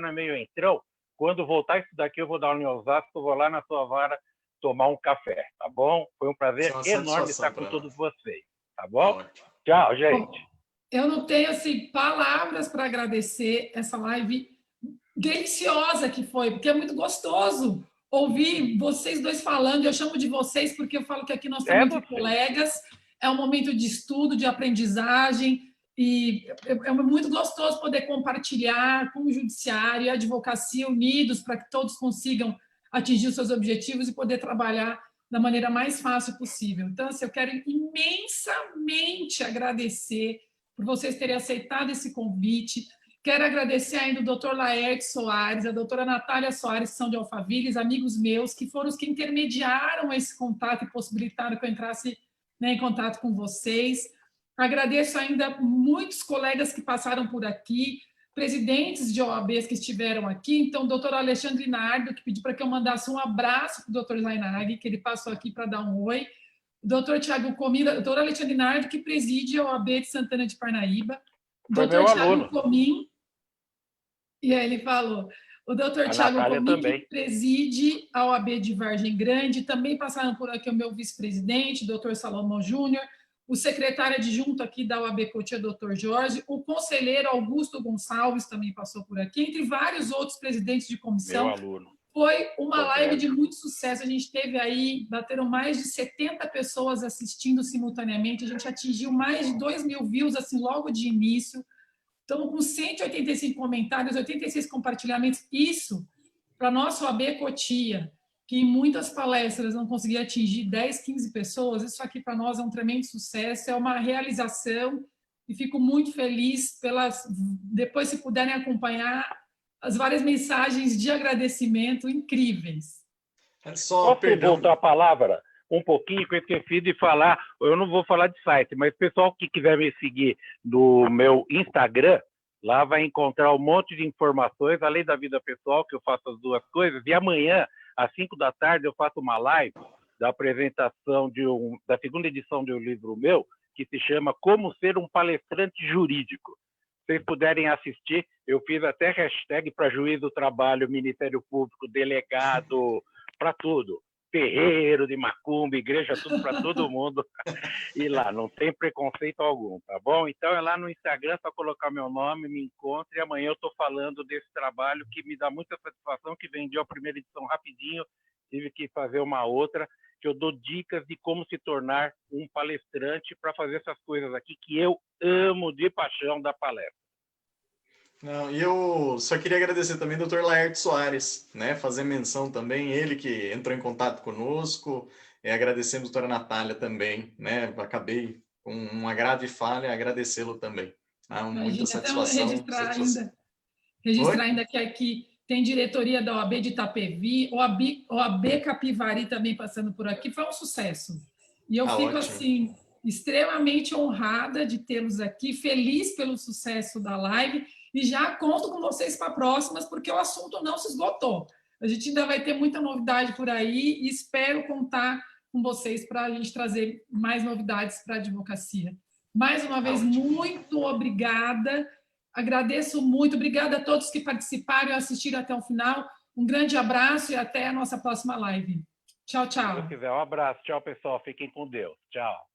é meio entrão. Quando voltar isso daqui, eu vou dar um em Osasco, vou lá na sua vara tomar um café, tá bom? Foi um prazer enorme estar com todos vocês, tá bom? Ótimo. Tchau, gente. Eu não tenho assim, palavras para agradecer essa live deliciosa que foi, porque é muito gostoso ouvir vocês dois falando. Eu chamo de vocês porque eu falo que aqui nós estamos entre colegas, é um momento de estudo, de aprendizagem, e é muito gostoso poder compartilhar com o judiciário e a advocacia unidos para que todos consigam atingir os seus objetivos e poder trabalhar da maneira mais fácil possível. Então, assim, eu quero imensamente agradecer por vocês terem aceitado esse convite. Quero agradecer ainda o doutor Laerte Soares, a doutora Natália Soares, que são de Alphaville, amigos meus, que foram os que intermediaram esse contato e possibilitaram que eu entrasse, né, em contato com vocês. Agradeço ainda muitos colegas que passaram por aqui, presidentes de OABs que estiveram aqui. Então, o doutor Alexandre Nardo, que pediu para que eu mandasse um abraço para o doutor Zainag, que ele passou aqui para dar um oi. O doutor Tiago Comim, o doutor Alexandre Nardo, que preside a OAB de Santana de Parnaíba. O doutor Tiago Comim, e aí ele falou, o doutor Tiago Comim, que preside a OAB de Vargem Grande. Também passaram por aqui o meu vice-presidente, o doutor Salomão Júnior, o secretário adjunto aqui da OAB Cotia, doutor Jorge, o conselheiro Augusto Gonçalves também passou por aqui, entre vários outros presidentes de comissão. Meu aluno. Foi uma live de muito sucesso. A gente teve aí, bateram mais de 70 pessoas assistindo simultaneamente. A gente atingiu mais de 2.000 views, assim, logo de início. Estamos com 185 comentários, 86 compartilhamentos. Isso, para a nossa OAB Cotia, que em muitas palestras não conseguia atingir 10, 15 pessoas, isso aqui para nós é um tremendo sucesso, é uma realização, e fico muito feliz depois, se puderem acompanhar, as várias mensagens de agradecimento incríveis. Posso voltar a palavra um pouquinho, que eu esqueci de falar, eu não vou falar de site, mas o pessoal que quiser me seguir no meu Instagram, lá vai encontrar um monte de informações, além da vida pessoal, que eu faço as duas coisas, e amanhã, às 5 da tarde, eu faço uma live da apresentação da segunda edição de um livro meu, que se chama Como Ser um Palestrante Jurídico. Se vocês puderem assistir, eu fiz até hashtag para juiz do trabalho, Ministério Público, delegado, para tudo. Terreiro de macumba, igreja, tudo para todo mundo. E lá, não tem preconceito algum, tá bom? Então é lá no Instagram, só colocar meu nome, me encontre, e amanhã eu estou falando desse trabalho que me dá muita satisfação, que vendi a primeira edição rapidinho, tive que fazer uma outra, que eu dou dicas de como se tornar um palestrante para fazer essas coisas aqui que eu amo de paixão da palestra. Não, e eu só queria agradecer também ao Dr. Laerte Soares, né? Fazer menção também, ele que entrou em contato conosco, agradecemos a doutora Natália também, né? Acabei com uma grave falha, agradecê-lo também. Muita satisfação. Registrar ainda que aqui tem diretoria da OAB de Itapevi, OAB Capivari também passando por aqui, foi um sucesso. E eu fico, ótimo. Assim, extremamente honrada de tê-los aqui, feliz pelo sucesso da live, e já conto com vocês para próximas, porque o assunto não se esgotou. A gente ainda vai ter muita novidade por aí e espero contar com vocês para a gente trazer mais novidades para a advocacia. Mais uma vez, muito obrigada. Agradeço muito. Obrigada a todos que participaram e assistiram até o final. Um grande abraço e até a nossa próxima live. Tchau, tchau. Se quiser, um abraço. Tchau, pessoal. Fiquem com Deus. Tchau.